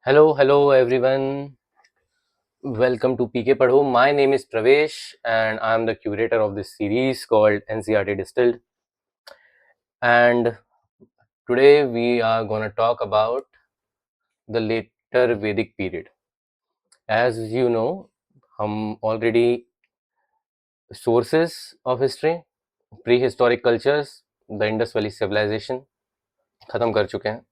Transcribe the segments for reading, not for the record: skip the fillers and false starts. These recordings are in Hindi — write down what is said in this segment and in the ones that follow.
Hello everyone. Welcome to PK Padho. My name is Pravesh and I am the curator of this series called NCRT Distilled. And today we are going to talk about the later Vedic period. As you know, हम already sources of history, prehistoric cultures, the Indus Valley civilization खत्म कर चुके हैं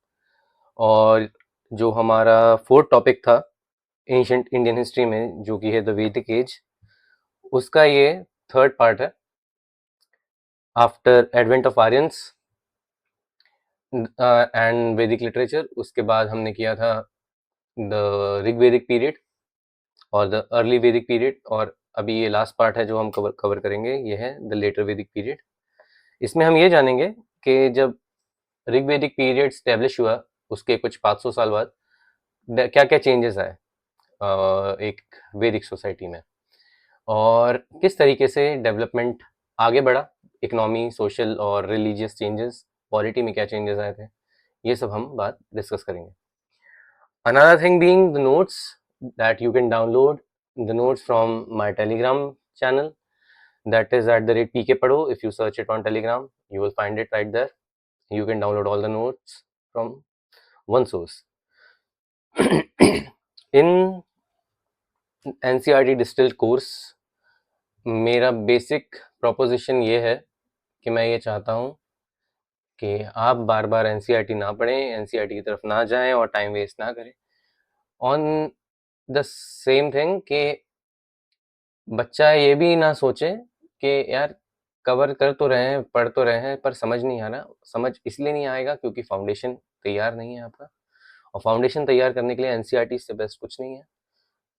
और जो हमारा फोर्थ टॉपिक था एंशिएंट इंडियन हिस्ट्री में जो कि है द वैदिक एज उसका ये थर्ड पार्ट है after advent of Aryans and वैदिक लिटरेचर। उसके बाद हमने किया था द ऋग्वेदिक पीरियड और द अर्ली वैदिक पीरियड और अभी ये लास्ट पार्ट है जो हम कवर करेंगे, ये है द लेटर वैदिक पीरियड। इसमें हम ये जानेंगे कि जब ऋग्वेदिक पीरियड स्टेब्लिश हुआ उसके कुछ 500 साल बाद क्या क्या चेंजेस आए एक वैदिक सोसाइटी में और किस तरीके से डेवलपमेंट आगे बढ़ा, इकोनॉमी, सोशल और रिलीजियस चेंजेस, पॉलिटी में क्या चेंजेस आए थे, ये सब हम बात डिस्कस करेंगे। Another thing being the notes that you can download the notes from my Telegram channel, that is at the rate PK Pado. If you search it on Telegram, you will find it right there. You can download all the notes from one source. In NCRT Distilled course, मेरा बेसिक प्रोपोजिशन ये है कि मैं ये चाहता हूँ कि आप बार बार एनसीईआरटी ना पढ़ें, एनसीईआरटी की तरफ ना जाएं और टाइम वेस्ट ना करें ऑन द सेम थिंग कि बच्चा ये भी ना सोचे कि यार कवर कर तो रहे हैं, पढ़ तो रहे हैं, पर समझ नहीं आ रहा। समझ इसलिए नहीं आएगा क्योंकि फाउंडेशन तैयार नहीं है आपका, और फाउंडेशन तैयार करने के लिए एनसीईआरटी से बेस्ट कुछ नहीं है।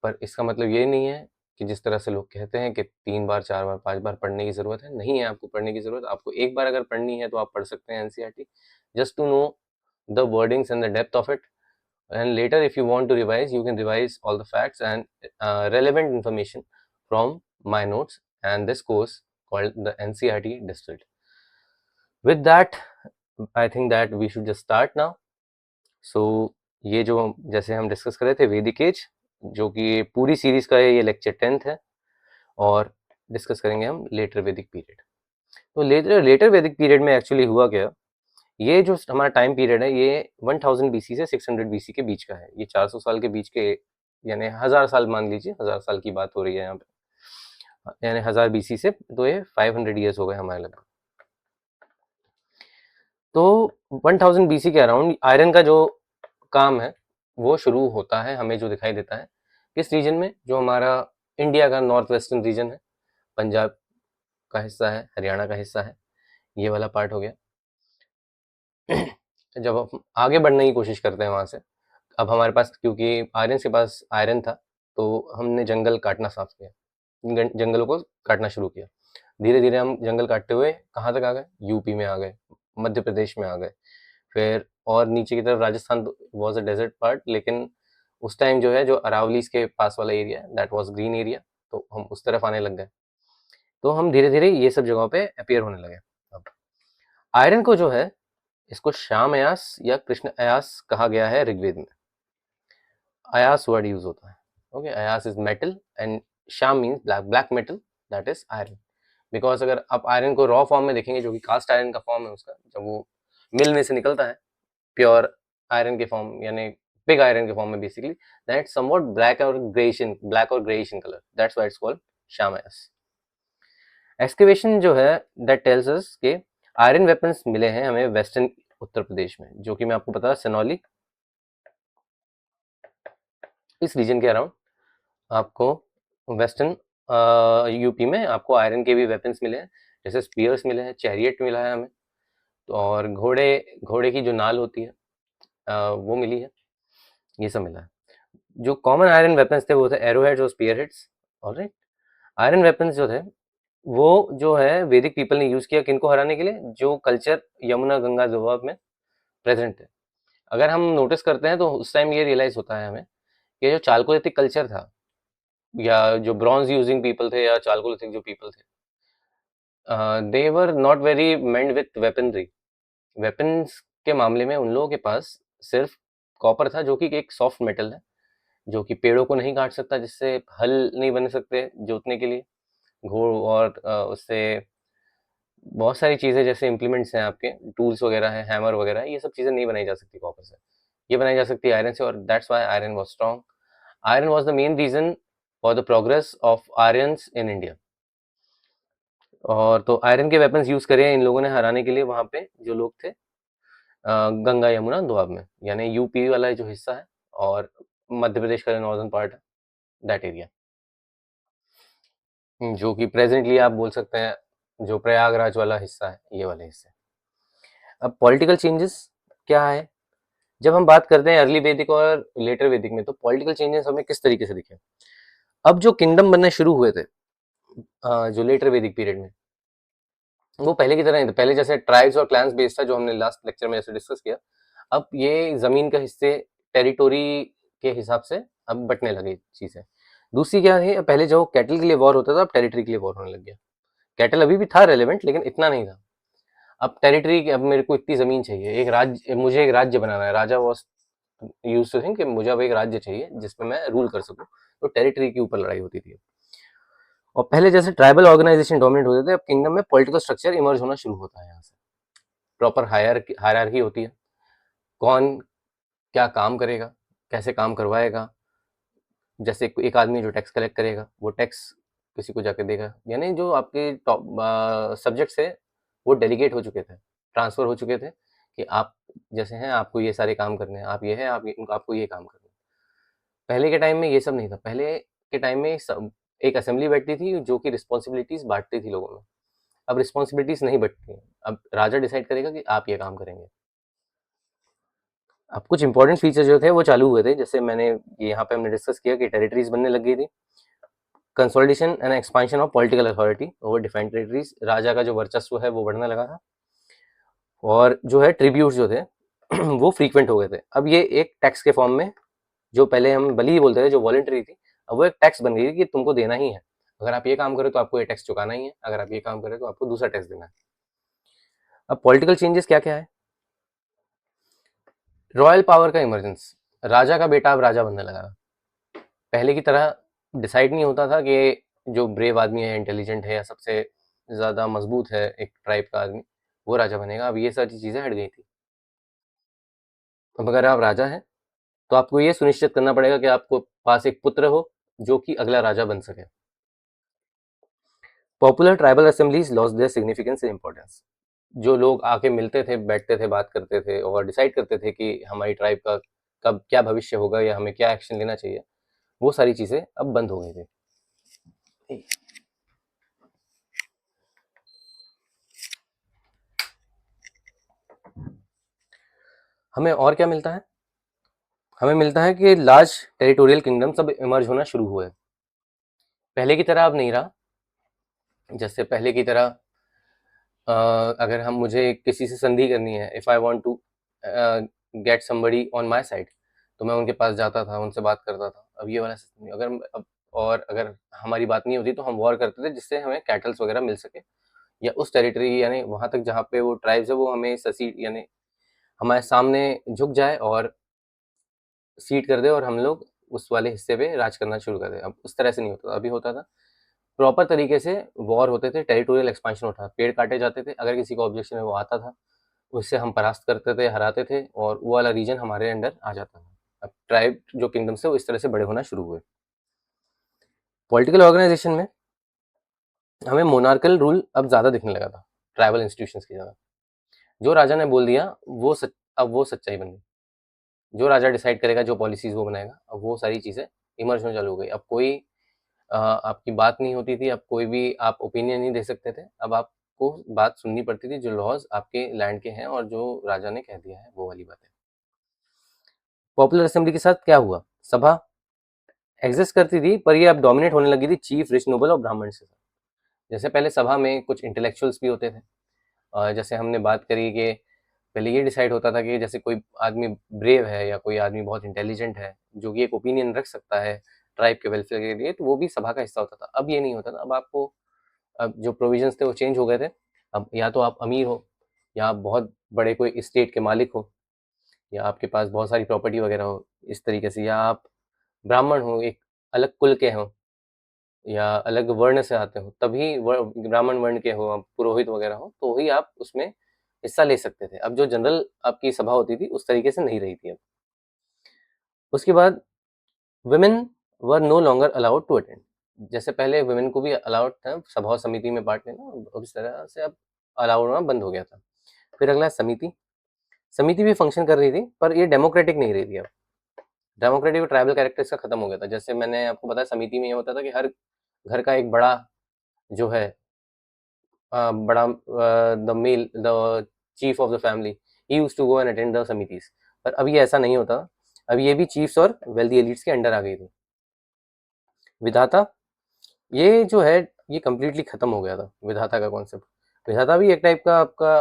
पर इसका मतलब ये नहीं है कि जिस तरह से लोग कहते हैं कि 3 बार 4 बार 5 बार पढ़ने की ज़रूरत है, नहीं है आपको पढ़ने की ज़रूरत। आपको एक बार अगर पढ़नी है तो आप पढ़ सकते हैं NCERT, just to know the wordings and the depth of it, and later if you want to revise you can revise all the facts and relevant information from my notes and this course called the NCERT Distilled. With that I think that we should just start now. So ये जो जैसे हम डिस्कस कर रहे थे वैदिक एज, जो कि पूरी सीरीज का है, ये लेक्चर 10th है और डिस्कस करेंगे हम लेटर वैदिक पीरियड। तो लेटर वैदिक पीरियड में एक्चुअली हुआ क्या, ये जो हमारा टाइम पीरियड है ये 1000 बीसी से 600 बीसी के बीच का है। ये 400 साल के बीच के, यानी 1000 साल मान लीजिए, 1000 साल की बात हो रही है यहाँ पे, यानी 1000 बीसी से तो ये 500 ईयर्स हो गए हमारे लगभग। तो 1000 बीसी के अराउंड आयरन का जो काम है वो शुरू होता है, हमें जो दिखाई देता है किस रीजन में, जो हमारा इंडिया का नॉर्थ वेस्टर्न रीजन है, पंजाब का हिस्सा है, हरियाणा का हिस्सा है, ये वाला पार्ट हो गया। जब हम आगे बढ़ने की कोशिश करते हैं वहाँ से, अब हमारे पास क्योंकि आर्यन के पास आयरन था तो हमने जंगल काटना स्टार्ट किया, जंगलों को काटना शुरू किया। धीरे धीरे हम जंगल काटते हुए कहाँ तक आ गए, यूपी में आ गए, मध्य प्रदेश में आ गए, फिर और नीचे की तरफ Rajasthan was a desert part, लेकिन उस टाइम जो है जो अरावलीज के पास वाला area that was green area, तो हम उस तरफ आने लग गए। तो हम धीरे धीरे ये सब जगहों पे अपीयर होने लगे। अब आयरन को जो है इसको श्याम अयास या कृष्ण अयास कहा गया है ऋग्वेद में। अयास वर्ड यूज होता है, okay. Ayaz is metal and Shyam means black metal, that is iron. Because अगर आप आयरन को रॉ फॉर्म में देखेंगे, जो कि कास्ट आयरन का फॉर्म है उसका, जब वो मिल में से निकलता है प्योर आयरन के फॉर्म, यानी पिग आयरन के फॉर्म में, बेसिकली दैट समवॉट ब्लैक और greyish in colour, that's why it's called Shyam Ayaz. Excavation जो है दैट टेल्स अस के आयरन वेपन्स मिले हैं हमें वेस्टर्न उत्तर प्रदेश में, जो कि मैं आपको पता, सनौली, इस रीजन के अराउंड आपको वेस्टर्न यूपी में आपको आयरन के भी वेपन्स मिले हैं, जैसे स्पीयर्स मिले हैं, चैरियट मिला है हमें, तो और घोड़े की जो नाल होती है वो मिली है, ये सब मिला है। जो कॉमन आयरन वेपन्स थे वो थे एरोहेड्स और spear heads. Alright, iron weapons जो थे वो जो है वैदिक पीपल ने यूज किया किनको हराने के लिए, जो कल्चर यमुना गंगा दोआब में प्रेजेंट थे। अगर हम नोटिस करते हैं तो उस टाइम ये रियलाइज होता है हमें कि जो चालकोलिथिक कल्चर था, या जो ब्रॉन्ज यूजिंग पीपल थे, या चालकोलिथिक जो पीपल थे, they were not very mend with weaponry. Weapons के मामले में उन लोगों के पास सिर्फ कॉपर था, जो कि एक सॉफ्ट मेटल है, जो कि पेड़ों को नहीं काट सकता, जिससे हल नहीं बन सकते जोतने के लिए, घोड़, और उससे बहुत सारी चीज़ें जैसे इम्प्लीमेंट्स हैं आपके, टूल्स वगैरह हैं, हैमर वगैरह है, ये सब चीज़ें नहीं बनाई जा सकती कॉपर से, ये बनाई जा सकती है आयरन से, और that's why iron was strong. Iron was the main reason for the progress of Aryans in India. और तो आयरन के वेपन्स यूज करे इन लोगों ने हराने के लिए वहां पे जो लोग थे, गंगा यमुना दोआब में, यानी यूपी वाला जो हिस्सा है और मध्य प्रदेश का जो नॉर्दर्न पार्ट है, दैट एरिया, जो कि प्रेजेंटली आप बोल सकते हैं जो प्रयागराज वाला हिस्सा है, ये वाले हिस्से। अब पॉलिटिकल चेंजेस क्या है, जब हम बात करते हैं अर्ली वैदिक और लेटर वैदिक में, तो पॉलिटिकल चेंजेस हमें किस तरीके से दिखे। अब जो किंगडम बनने शुरू हुए थे जो लेटर वैदिक पीरियड में, वो पहले की तरह नहीं थे। पहले जैसे ट्राइब्स और क्लैंस बेस्ड था, जो हमने लास्ट लेक्चर में जैसे डिस्कस किया, अब ये जमीन का हिस्से, टेरिटोरी के हिसाब से अब बंटने लगे चीजें। दूसरी क्या है, पहले जो कैटल के लिए वॉर होता था, अब टेरिटरी के लिए वॉर होने लग गया। कैटल अभी भी था रेलेवेंट, लेकिन इतना नहीं था। अब टेरिटरी की, अब मेरे को इतनी जमीन चाहिए, एक राज्य, मुझे एक राज्य बनाना है, राजा वॉज यूज्ड टू थिंक कि मुझे अब एक राज्य चाहिए जिसमें मैं रूल कर सकूं, तो टेरिटरी के ऊपर लड़ाई होती थी। और पहले जैसे ट्राइबल ऑर्गेनाइजेशन डोमिनेट होते थे, अब किंगडम में पॉलिटिकल स्ट्रक्चर इमर्ज होना शुरू होता है। यहाँ से प्रॉपर हायरार्की होती है, कौन क्या काम करेगा, कैसे काम करवाएगा। जैसे एक आदमी जो टैक्स कलेक्ट करेगा, वो टैक्स किसी को जाके देगा, यानी जो आपके टॉप सब्जेक्ट्स है वो डेलीगेट हो चुके थे, ट्रांसफर हो चुके थे, कि आप जैसे हैं, आपको ये सारे काम करने हैं, आप ये है, आपको ये काम करना है। पहले के टाइम में ये सब नहीं था। पहले के टाइम में एक असेंबली बैठती थी जो कि रिस्पॉन्सिबिलिटीज बांटती थी लोगों में। अब रिस्पॉन्सिबिलिटीज नहीं बंटती हैं, अब राजा डिसाइड करेगा कि आप ये काम करेंगे। अब कुछ इंपॉर्टेंट फीचर जो थे वो चालू हुए थे, जैसे मैंने यहाँ पे हमने डिस्कस किया कि टेरिटरीज बनने लग गई थी, consolidation and expansion of political authority over defined territories, राजा का जो वर्चस्व है वो बढ़ने लगा था, और जो है ट्रिब्यूट जो थे वो फ्रीक्वेंट हो गए थे। अब ये एक टैक्स के फॉर्म में, जो पहले हम बली बोलते थे, जो वॉलंटरी थी, अब वो एक टैक्स बन गई कि तुमको देना ही है। अगर आप ये काम करो तो आपको ये टैक्स चुकाना ही है, अगर आप ये काम करें तो आपको दूसरा टैक्स देना है। अब पॉलिटिकल चेंजेस क्या क्या है, रॉयल पावर का इमरजेंस, राजा का बेटा अब राजा बनने लगा। पहले की तरह डिसाइड नहीं होता था कि जो ब्रेव आदमी है, इंटेलिजेंट है, या सबसे ज्यादा मजबूत है एक ट्राइब का आदमी, वो राजा बनेगा। अब ये सारी चीजें हट गई थी। अब अगर आप राजा हैं तो आपको ये सुनिश्चित करना पड़ेगा कि आपको पास एक पुत्र हो जो कि अगला राजा बन सके। Popular tribal assemblies lost their significance and importance, जो लोग आके मिलते थे, बैठते थे, बात करते थे और डिसाइड करते थे कि हमारी ट्राइब का कब क्या भविष्य होगा या हमें क्या एक्शन लेना चाहिए, वो सारी चीजें अब बंद हो गई थी। हमें और क्या मिलता है, हमें मिलता है कि लार्ज टेरिटोरियल किंगडम सब इमर्ज होना शुरू हुए। पहले की तरह अब नहीं रहा। जैसे पहले की तरह अगर हम मुझे किसी से संधि करनी है, if I want to get somebody on my side, तो मैं उनके पास जाता था, उनसे बात करता था। अब ये वाला सिस्टम नहीं। अगर हमारी बात नहीं होती तो हम वॉर करते थे, जिससे हमें कैटल्स वगैरह मिल सके, या उस टेरिटरी यानी वहां तक जहाँ पे वो ट्राइब्स है वो हमें ससीड यानी हमारे सामने झुक जाए और सीट कर दे, और हम लोग उस वाले हिस्से पे राज करना शुरू कर दे। अब उस तरह से नहीं होता, अभी होता था प्रॉपर तरीके से वॉर होते थे, टेरिटोरियल एक्सपांशन होता था, पेड़ काटे जाते थे, अगर किसी को ऑब्जेक्शन है वो आता था, उससे हम परास्त करते थे, हराते थे, और वो वाला रीजन हमारे अंडर आ जाता था। अब ट्राइब जो किंगडम से वो इस तरह से बड़े होना शुरू हुए। पॉलिटिकल ऑर्गेनाइजेशन में हमें मोनार्कल रूल अब ज्यादा दिखने लगा था ट्राइबल इंस्टीट्यूशंस की जगह। जो राजा ने बोल दिया अब वो सच्चाई बन गई। जो राजा डिसाइड करेगा, जो पॉलिसीज वो बनाएगा, अब वो सारी चीजें इमर्ज होने चालू हो गई। अब कोई आपकी बात नहीं होती थी, अब कोई भी आप ओपिनियन नहीं दे सकते थे, अब आपको बात सुननी पड़ती थी, जो लॉज आपके लैंड के हैं और जो राजा ने कह दिया है वो वाली बात है। पॉपुलर असेंबली के साथ क्या हुआ, सभा एग्जिस्ट करती थी, पर ये अब डोमिनेट होने लगी थी चीफ, रिच नोबल और ब्राह्मण से। जैसे पहले सभा में कुछ इंटेलेक्चुअल्स भी होते थे, जैसे हमने बात करी कि पहले ये डिसाइड होता था कि जैसे कोई आदमी ब्रेव है या कोई आदमी बहुत इंटेलिजेंट है जो कि एक ओपिनियन रख सकता है ट्राइब के वेलफेयर के लिए, तो वो भी सभा का हिस्सा होता था। अब ये नहीं होता था। अब आपको, अब जो प्रोविजंस थे वो चेंज हो गए थे। अब या तो आप अमीर हो, या आप बहुत बड़े कोई स्टेट के मालिक हो, या आपके पास बहुत सारी प्रॉपर्टी वगैरह हो इस तरीके से, या आप ब्राह्मण हो, एक अलग कुल के हो या अलग वर्ण से आते हो, तभी ब्राह्मण वर्ण के हो, आप पुरोहित वगैरह हो, तो ही आप उसमें हिस्सा ले सकते थे। अब जो जनरल आपकी सभा होती थी उस तरीके से नहीं रही थी अब। उसके बाद women were no longer allowed to attend. जैसे पहले वुमेन को भी अलाउड था सभा और समिति में पार्ट लेना, अब इस तरह से अब अलाउड होना बंद हो गया था। फिर अगला समिति। समिति भी फंक्शन कर रही थी, पर ये डेमोक्रेटिक नहीं रही थी अब। डेमोक्रेटिक और ट्राइबल कैरेक्टर इसका खत्म हो गया था। जैसे मैंने आपको बताया समिति में ये होता था कि हर घर का एक बड़ा जो है बड़ा the male the chief of the family ही used to go and attend the samitis. पर अब ये ऐसा नहीं होता। अब ये भी चीफ्स और वेल्दी एलिट्स के अंडर आ गई थी। विधाता, ये जो है ये कंप्लीटली खत्म हो गया था विधाता का कॉन्सेप्ट। विधाता भी एक टाइप का आपका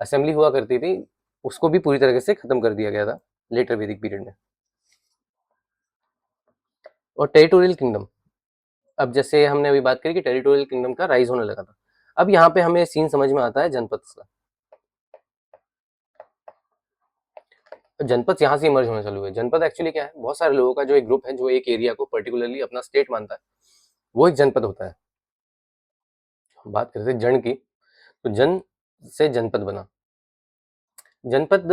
असेंबली हुआ करती थी, उसको भी पूरी तरीके से खत्म कर दिया गया था लेटर वैदिक पीरियड में। और टेरिटोरियल किंगडम, अब जैसे हमने अभी बात करी कि टेरिटोरियल किंगडम का राइज होने लगा था। अब यहाँ पे हमें सीन समझ में आता है जनपद का। जनपद यहाँ से इमर्ज होने चालू हुए। जनपद एक्चुअली क्या है, बहुत सारे लोगों का जो एक ग्रुप है जो एक एरिया को पर्टिकुलरली अपना स्टेट मानता है, वो एक जनपद होता है। बात करते हैं जन की, तो जन से जनपद बना। जनपद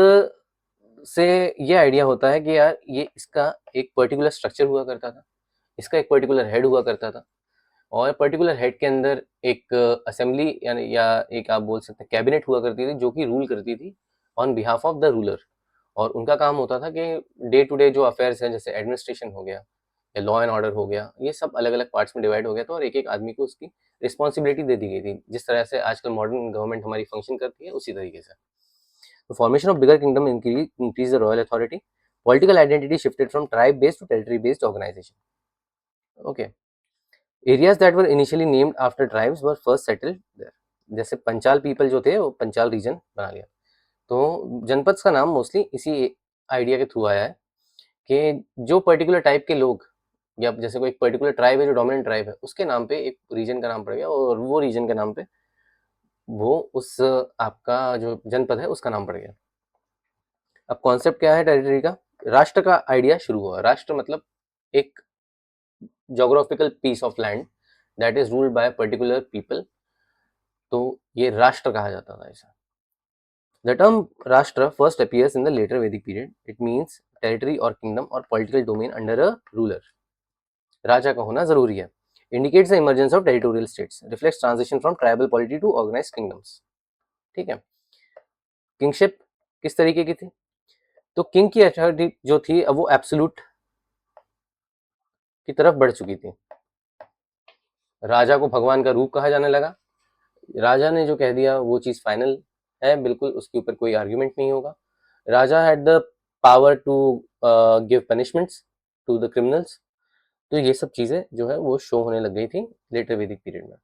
से ये आइडिया होता है कि यार ये इसका एक पर्टिकुलर स्ट्रक्चर हुआ करता था, इसका एक पर्टिकुलर हेड हुआ करता था, और पर्टिकुलर हेड के अंदर एक असेंबली यानी या एक आप बोल सकते हैं कैबिनेट हुआ करती थी जो कि रूल करती थी on behalf of the ruler. और उनका काम होता था कि डे टू डे जो अफेयर्स हैं, जैसे एडमिनिस्ट्रेशन हो गया या लॉ एंड ऑर्डर हो गया, ये सब अलग अलग पार्ट्स में डिवाइड हो गया था और एक एक आदमी को उसकी रिस्पॉन्सिबिलिटी दे दी गई थी। जिस तरह से आजकल मॉडर्न गवर्नमेंट हमारी फंक्शन करती है उसी तरीके से। The formation of bigger kingdom increased the royal authority. Political identity shifted from tribe-based to territory-based organization. Okay. Areas that were initially named after tribes were first settled there. जैसे पंचाल पीपल जो थे वो पंचाल रीजन बना लिया। तो जनपद का नाम मोस्टली इसी आइडिया के थ्रू आया है कि जो पर्टिकुलर टाइप के लोग या जैसे कोई पर्टिकुलर ट्राइब है जो डोमिनेंट ट्राइब है उसके नाम पे एक रीजन का नाम पड़ गया और वो रीजन के नाम पे वो उस आपका जो जनपद है उसका नाम पड़ गया। अब कॉन्सेप्ट क्या है टेरिटरी का, राष्ट्र का आइडिया शुरू हुआ। राष्ट्र मतलब एक geographical piece of land that is ruled by particular people, तो ये राष्ट्र कहा जाता था ऐसा। The term rashtra first appears in the later Vedic period. It means territory और किंगडम और political domain under a ruler. राजा का होना जरूरी है। Indicates the emergence of territorial states, reflects transition from tribal polity to organised kingdoms. ठीक है। किंगशिप किस तरीके की थी, तो किंग की अथॉरिटी जो थी अब वो एब्सोल्यूट की तरफ बढ़ चुकी थी। राजा को भगवान का रूप कहा जाने लगा। राजा ने जो कह दिया वो चीज फाइनल है, बिल्कुल उसके ऊपर कोई आर्ग्यूमेंट नहीं होगा। Raja had the power to give punishments to the criminals. तो ये सब चीजें जो है वो शो होने लग गई थी लेटर वैदिक पीरियड में।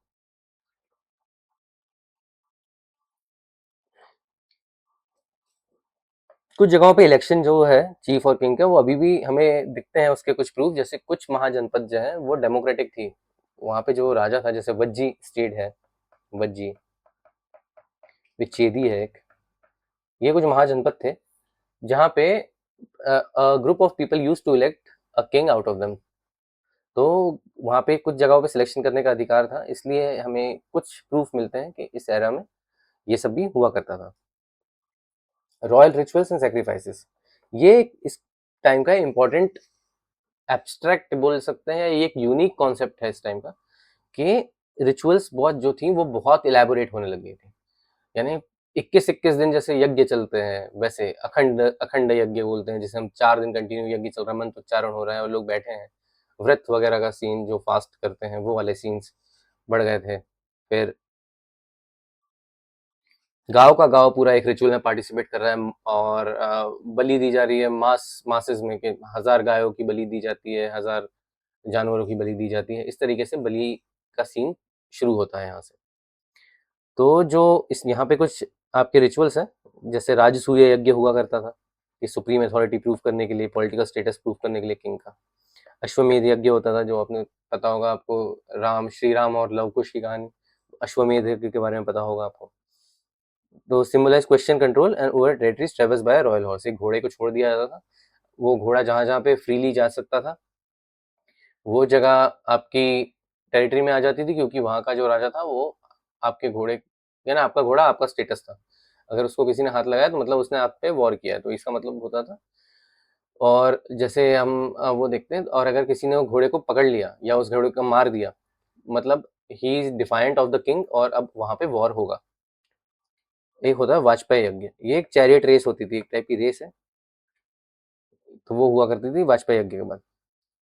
कुछ जगहों पे इलेक्शन जो है चीफ और किंग का वो अभी भी हमें दिखते हैं, उसके कुछ प्रूफ। जैसे कुछ महाजनपद जो है वो डेमोक्रेटिक थी, वहां पे जो राजा था, जैसे वज्जी स्टेट है, वज्जी विच्छेदी है एक, ये कुछ महाजनपद थे जहाँ पे group of people use to elect a king out of them. तो वहाँ पे कुछ जगहों पे सिलेक्शन करने का अधिकार था, इसलिए हमें कुछ प्रूफ मिलते हैं कि इस एरा में ये सब भी हुआ करता था। रॉयल रिचुअल्स एंड सैक्रिफाइसेस, ये इस टाइम का इम्पोर्टेंट एब्स्ट्रैक्ट बोल सकते हैं, ये एक यूनिक कॉन्सेप्ट है इस टाइम का कि रिचुअल्स बहुत जो थी वो बहुत इलेबोरेट होने लग गई थी। यानी 21-21 दिन जैसे यज्ञ चलते हैं वैसे अखंड अखंड यज्ञ बोलते हैं, जिसे हम 4 दिन कंटिन्यू यज्ञ चल रहा है, मंत्र उच्चारण हो रहा है और लोग बैठे हैं। व्रत वगैरह का सीन जो फास्ट करते हैं वो वाले सीन्स बढ़ गए थे। फिर गांव का गांव पूरा एक रिचुअल में पार्टिसिपेट कर रहा है और बलि दी जा रही है मासेस में कि 1000 गायों की बलि दी जाती है, 1000 जानवरों की बलि दी जाती है। इस तरीके से बलि का सीन शुरू होता है यहाँ से। तो जो इस यहाँ पे कुछ आपके रिचुअल्स हैं, जैसे राजसूय यज्ञ हुआ करता था कि सुप्रीम अथॉरिटी प्रूव करने के लिए, पॉलिटिकल स्टेटस प्रूव करने के लिए किंग का। अश्वमेध यज्ञ होता था जो आपने पता होगा आपको, राम श्री राम और लव कुश की कहानी, अश्वमेध यज्ञ के बारे में पता होगा आपको। तो symbolise question control and over territories traverse by royal horse. एक घोड़े को छोड़ दिया जाता था, वो घोड़ा जहाँ जहाँ पे फ्रीली जा सकता था वो जगह आपकी टेरिटरी में आ जाती थी, क्योंकि वहाँ का जो राजा था वो आपके घोड़े, या ना आपका घोड़ा आपका स्टेटस था। अगर उसको किसी ने हाथ लगाया तो मतलब उसने आप पे वॉर किया है, तो इसका मतलब होता था। और जैसे हम वो देखते हैं, और अगर किसी ने वो घोड़े को पकड़ लिया या उस घोड़े को मार दिया, मतलब he is defiant of the king, और अब वहां पे वॉर होगा। एक होता है वाजपेयी यज्ञ, ये एक चैरियट रेस होती थी, एक टाइप की रेस है, तो वो हुआ करती थी वाजपेयी यज्ञ के बाद।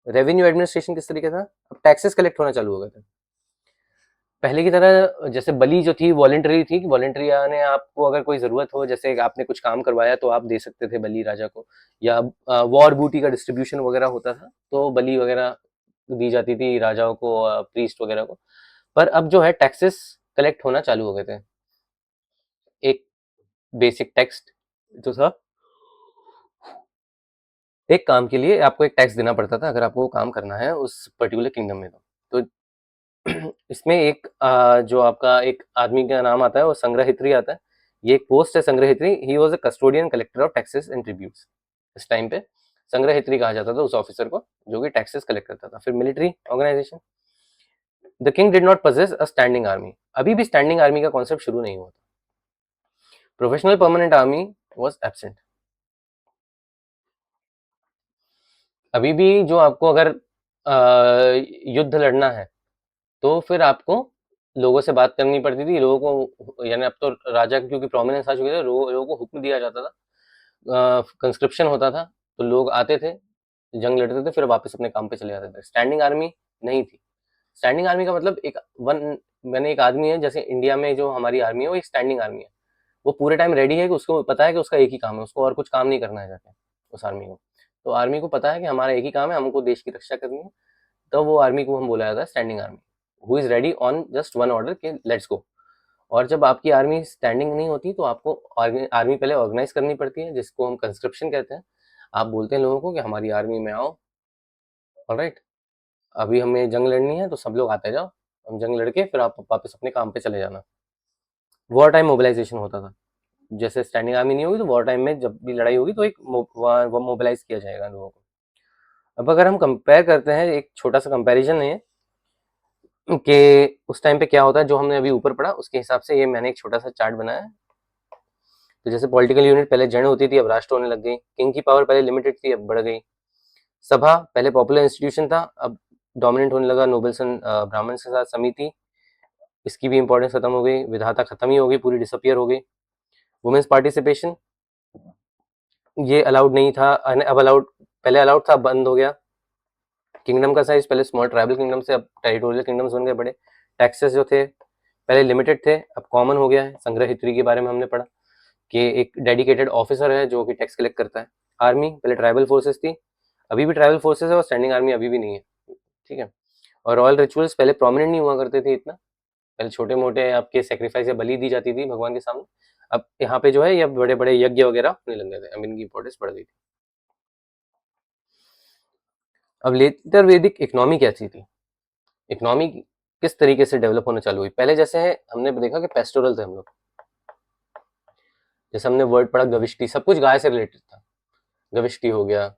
रेवेन्यू एडमिनिस्ट्रेशन किस तरीके था, अब टैक्सेस कलेक्ट होना चालू हो गए थे। पहले की तरह जैसे बलि जो थी वॉलेंटरी थी, वॉलेंटरी ने आपको अगर कोई जरूरत हो, जैसे आपने कुछ काम करवाया तो आप दे सकते थे बलि राजा को, या वॉर बूटी का डिस्ट्रीब्यूशन वगैरह होता था तो बलि वगैरह दी जाती थी राजाओं को, प्रीस्ट वगैरह को। पर अब जो है टैक्सेस कलेक्ट होना चालू हो गए थे। एक बेसिक टेक्स्ट जो था, एक काम के लिए आपको एक टैक्स देना पड़ता था अगर आपको वो काम करना है उस पर्टिकुलर किंगडम में। तो इसमें एक जो आपका एक आदमी का नाम आता है वो संग्रहित्री आता है। ये एक पोस्ट है संग्रहित्री, he was a custodian collector of taxes and tributes. इस टाइम पे संग्रहित्री कहा जाता था उस ऑफिसर को जो कि टैक्सेस कलेक्ट करता था। फिर military organisation, the king did not possess a standing army. अभी भी स्टैंडिंग आर्मी का कॉन्सेप्ट शुरू नहीं हुआ था। Professional permanent army was absent. अभी भी जो आपको अगर युद्ध लड़ना है तो फिर आपको लोगों से बात करनी पड़ती थी, लोगों को, यानी अब तो राजा की क्योंकि प्रोमिनेंस आ चुकी थी, लोगों को हुक्म दिया जाता था, कंस्क्रिप्शन होता था, तो लोग आते थे, जंग लड़ते थे, फिर वापस अपने काम पे चले जाते थे। स्टैंडिंग आर्मी नहीं थी। स्टैंडिंग आर्मी का मतलब एक वन मैंने एक आदमी है, जैसे इंडिया में जो हमारी आर्मी है वो एक स्टैंडिंग आर्मी है। वो पूरे टाइम रेडी है कि उसको पता है कि उसका एक ही काम है, उसको और कुछ काम नहीं करना है जाके उस आर्मी को। तो आर्मी को पता है कि हमारा एक ही काम है, हमको देश की रक्षा करनी है, तो वो आर्मी को हम बोला जाता है standing army, who is ready on just one order कि लेट्स गो। और जब आपकी आर्मी स्टैंडिंग नहीं होती तो आपको आर्मी पहले ऑर्गेनाइज करनी पड़ती है, जिसको हम कंस्क्रिप्शन कहते हैं। आप बोलते हैं लोगों को कि हमारी आर्मी में आओ, ऑलराइट, अभी हमें जंग लड़नी है, तो सब लोग आते जाओ, हम जंग लड़के फिर आप वापस अपने काम पे चले जाना। वॉर टाइम मोबिलाइजेशन होता था। जैसे स्टैंडिंग आर्मी नहीं होगी तो वॉर टाइम में जब भी लड़ाई होगी तो एक मोबिलाइज किया जाएगा लोगों को। अब अगर हम कंपेयर करते हैं, एक छोटा सा कंपैरिजन है कि उस टाइम पे क्या होता है, जो हमने अभी ऊपर पढ़ा उसके हिसाब से ये मैंने एक छोटा सा चार्ट बनाया है। तो जैसे पॉलिटिकल यूनिट पहले जड़ होती थी, अब राष्ट्र होने लग गई। किंग की पावर पहले लिमिटेड थी, अब बढ़ गई। सभा पहले पॉपुलर इंस्टीट्यूशन था, अब डोमिनेंट होने लगा नोबल्स एंड ब्राह्मण्स के साथ। समिति, इसकी भी इंपॉर्टेंस खत्म हो गई। विधाता खत्म ही हो गई, पूरी डिसअपियर हो गई। वुमेन्स पार्टिसिपेशन, ये अलाउड नहीं था, अब अलाउड, पहले अलाउड था, बंद हो गया। किंगडम का साइज पहले स्मॉल ट्राइबल किंगडम से अब टेरिटोरियल किंगडम्स बन गए बड़े। टैक्सेस जो थे पहले लिमिटेड थे, अब कॉमन हो गया है। संग्रहित्री के बारे में हमने पढ़ा कि एक डेडिकेटेड ऑफिसर है जो कि टैक्स कलेक्ट करता है। आर्मी पहले ट्राइबल फोर्सेस थी, अभी भी ट्राइबल फोर्सेस है, और स्टैंडिंग आर्मी अभी भी नहीं है, ठीक है। और रॉयल रिचुअल्स पहले प्रोमिनेंट नहीं हुआ करते थे इतना, पहले छोटे मोटे आपके सेक्रीफाइस या बलि दी जाती थी भगवान के सामने। अब यहाँ पे जो है ये बड़े बड़े यज्ञ वगैरह होने लग गए थे, अब इनकी इंपॉर्टेंस बढ़ गई थी। अब लेटर वैदिक इकोनॉमी क्या थी? इकोनॉमी किस तरीके से डेवलप होना चालू हुई? पहले जैसे है हमने देखा कि पेस्टोरल थे हम लोग, जैसे हमने वर्ड पढ़ा गविष्टि, सब कुछ गाय से रिलेटेड था, गविष्टि हो गया।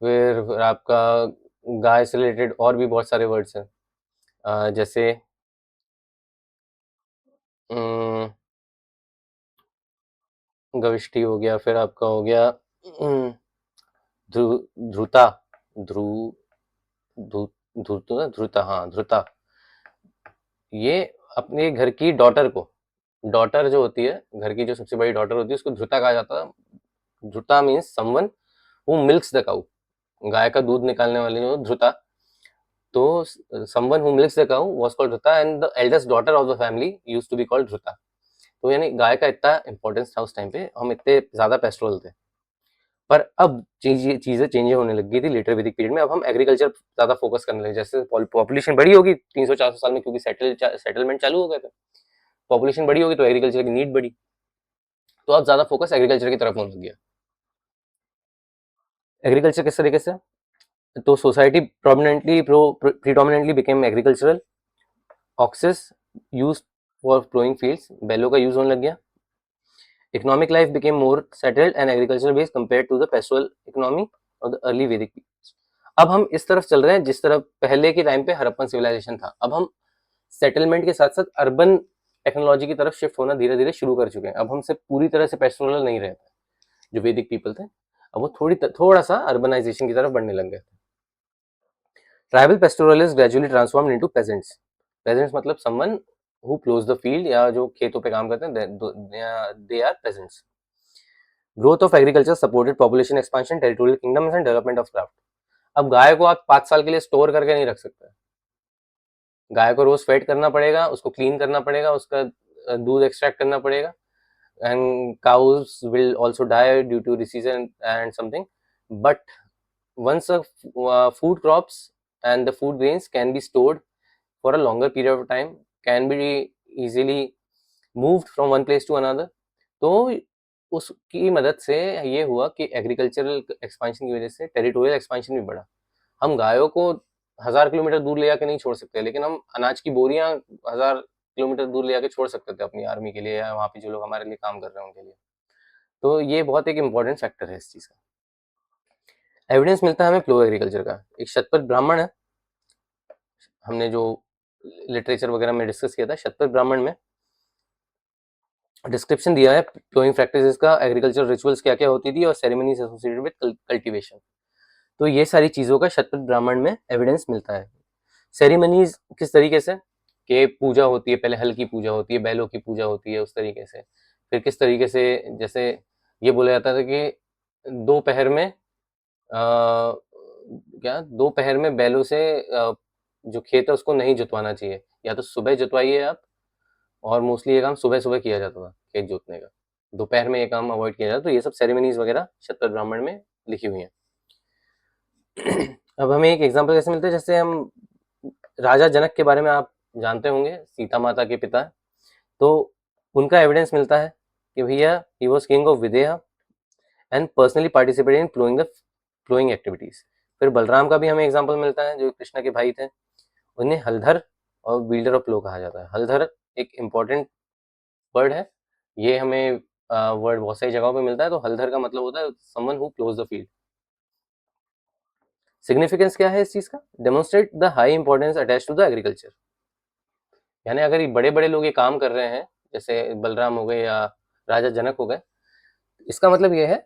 फिर आपका गाय से रिलेटेड और भी बहुत सारे वर्ड्स हैं, जैसे गविष्टि हो गया, फिर आपका हो गया ध्रुता, ध्रु ध्रुता, हाँ ध्रुता। ये अपने घर की डॉटर को, डॉटर जो होती है घर की, जो सबसे बड़ी डॉटर होती है उसको ध्रुता कहा जाता है। Dhruta means someone who milks the cow, गाय का दूध निकालने वाले जो ध्रुता। तो someone who milks the cow was called dhruta, and the eldest daughter of the family used to be called dhruta. तो यानी गाय का इतना इंपॉर्टेंस था उस टाइम पे, हम इतने ज्यादा पेस्टोरल थे। पर अब चीजें चेंज होने लग गई थी लेटर वैदिक पीरियड में। अब हम एग्रीकल्चर ज्यादा फोकस करने लगे, जैसे पॉपुलेशन बड़ी होगी 300-400 साल में, क्योंकि सेटलमेंट चालू हो गए थे, पॉपुलेशन बड़ी होगी तो एग्रीकल्चर की नीड बढ़ी, तो अब ज्यादा फोकस एग्रीकल्चर की तरफ होने लग गया। एग्रीकल्चर किस तरीके से, तो society prominently became agricultural. Access use for ploughing fields, बैलों का यूज होने लग गया। Economic life became more settled and agricultural based compared to the pastoral economy of the early Vedic peoples. अब हम इस तरफ चल रहे हैं जिस तरफ पहले के टाइम पे हड़प्पन सिविलाइजेशन था, अब हम सेटलमेंट के साथ साथ अर्बन टेक्नोलॉजी की तरफ शिफ्ट होना धीरे धीरे शुरू कर चुके हैं। अब हमसे पूरी तरह से पेस्टोरल नहीं रहता, जो वैदिक पीपल थे अब वो थोड़ा सा अर्बनाइजेशन की तरफ बढ़ने लग गए थे। Tribal pastoralist gradually transformed into peasants. Peasants मतलब someone who ploughs the field या जो खेतों पे काम करते हैं, they are peasants. Growth of agriculture supported population expansion, territorial kingdoms and development of craft. अब गाय को आप 5 साल के लिए स्टोर करके नहीं रख सकते, गाय को रोज फेड करना पड़ेगा, उसको क्लीन करना पड़ेगा, उसका दूध एक्सट्रैक्ट करना पड़ेगा, and cows will also die due to disease and something. But once food crops and the food grains can be stored for a longer period of time, can be easily moved from one place to another. तो उसकी मदद से ये हुआ कि एग्रीकल्चरल एक्सपेंशन की वजह से टेरिटोरियल एक्सपेंशन भी बढ़ा। हम गायों को 1000 किलोमीटर दूर ले जाके नहीं छोड़ सकते, लेकिन हम अनाज की बोरियां 1000 किलोमीटर दूर ले जाके छोड़ सकते थे अपनी आर्मी के लिए या वहाँ पे जो लोग हमारे लिए काम कर रहे हैं उनके लिए। तो ये बहुत एक इम्पॉर्टेंट फैक्टर है इस चीज़ का। एविडेंस मिलता है हमें फ्लो एग्रीकल्चर का। एक शतपथ ब्राह्मण है, हमने जो लिटरेचर वगैरह में डिस्कस किया था, शतपथ ब्राह्मण में डिस्क्रिप्शन दिया है फ्लोइंग प्रैक्टिसेस का, एग्रीकल्चर रिचुअल्स क्या क्या होती थी और सेरेमनीज एसोसिएटेड विद कल्टीवेशन। तो ये सारी चीज़ों का शतपथ ब्राह्मण में एविडेंस मिलता है। सेरेमनीज किस तरीके से कि पूजा होती है, पहले हल की पूजा होती है, बैलों की पूजा होती है, उस तरीके से। फिर किस तरीके से, जैसे ये बोला जाता था कि दोपहर में दोपहर में बैलों से जो खेत है उसको नहीं जुतवाना चाहिए, या तो सुबह जुतवाइए आप, और मोस्टली ये काम सुबह सुबह किया जाता था खेत जोतने का, दोपहर में ये काम अवॉइड किया जाता। तो ये सब सेरेमनीज वगैरह शतपथ ब्राह्मण में लिखी हुई हैं। अब हमें एक एग्जांपल कैसे मिलते हैं, जैसे हम राजा जनक के बारे में आप जानते होंगे, सीता माता के पिता, तो उनका एविडेंस मिलता है कि भैया he was king of Videha and personally participated in flowing activities. फिर बलराम का भी हमें एग्जांपल मिलता है, जो कृष्ण के भाई थे, उन्हें हलधर और बिल्डर ऑफ फ्लो कहा जाता है। हलधर एक इम्पॉर्टेंट वर्ड है, ये हमें वर्ड बहुत सारी जगहों पे मिलता है। तो हलधर का मतलब होता है someone who close the field. Significance क्या है इस चीज का, demonstrate the high importance attach to the agriculture. यानी अगर ये बड़े बड़े लोग ये काम कर रहे हैं, जैसे बलराम हो गए या राजा जनक हो गए, इसका मतलब ये है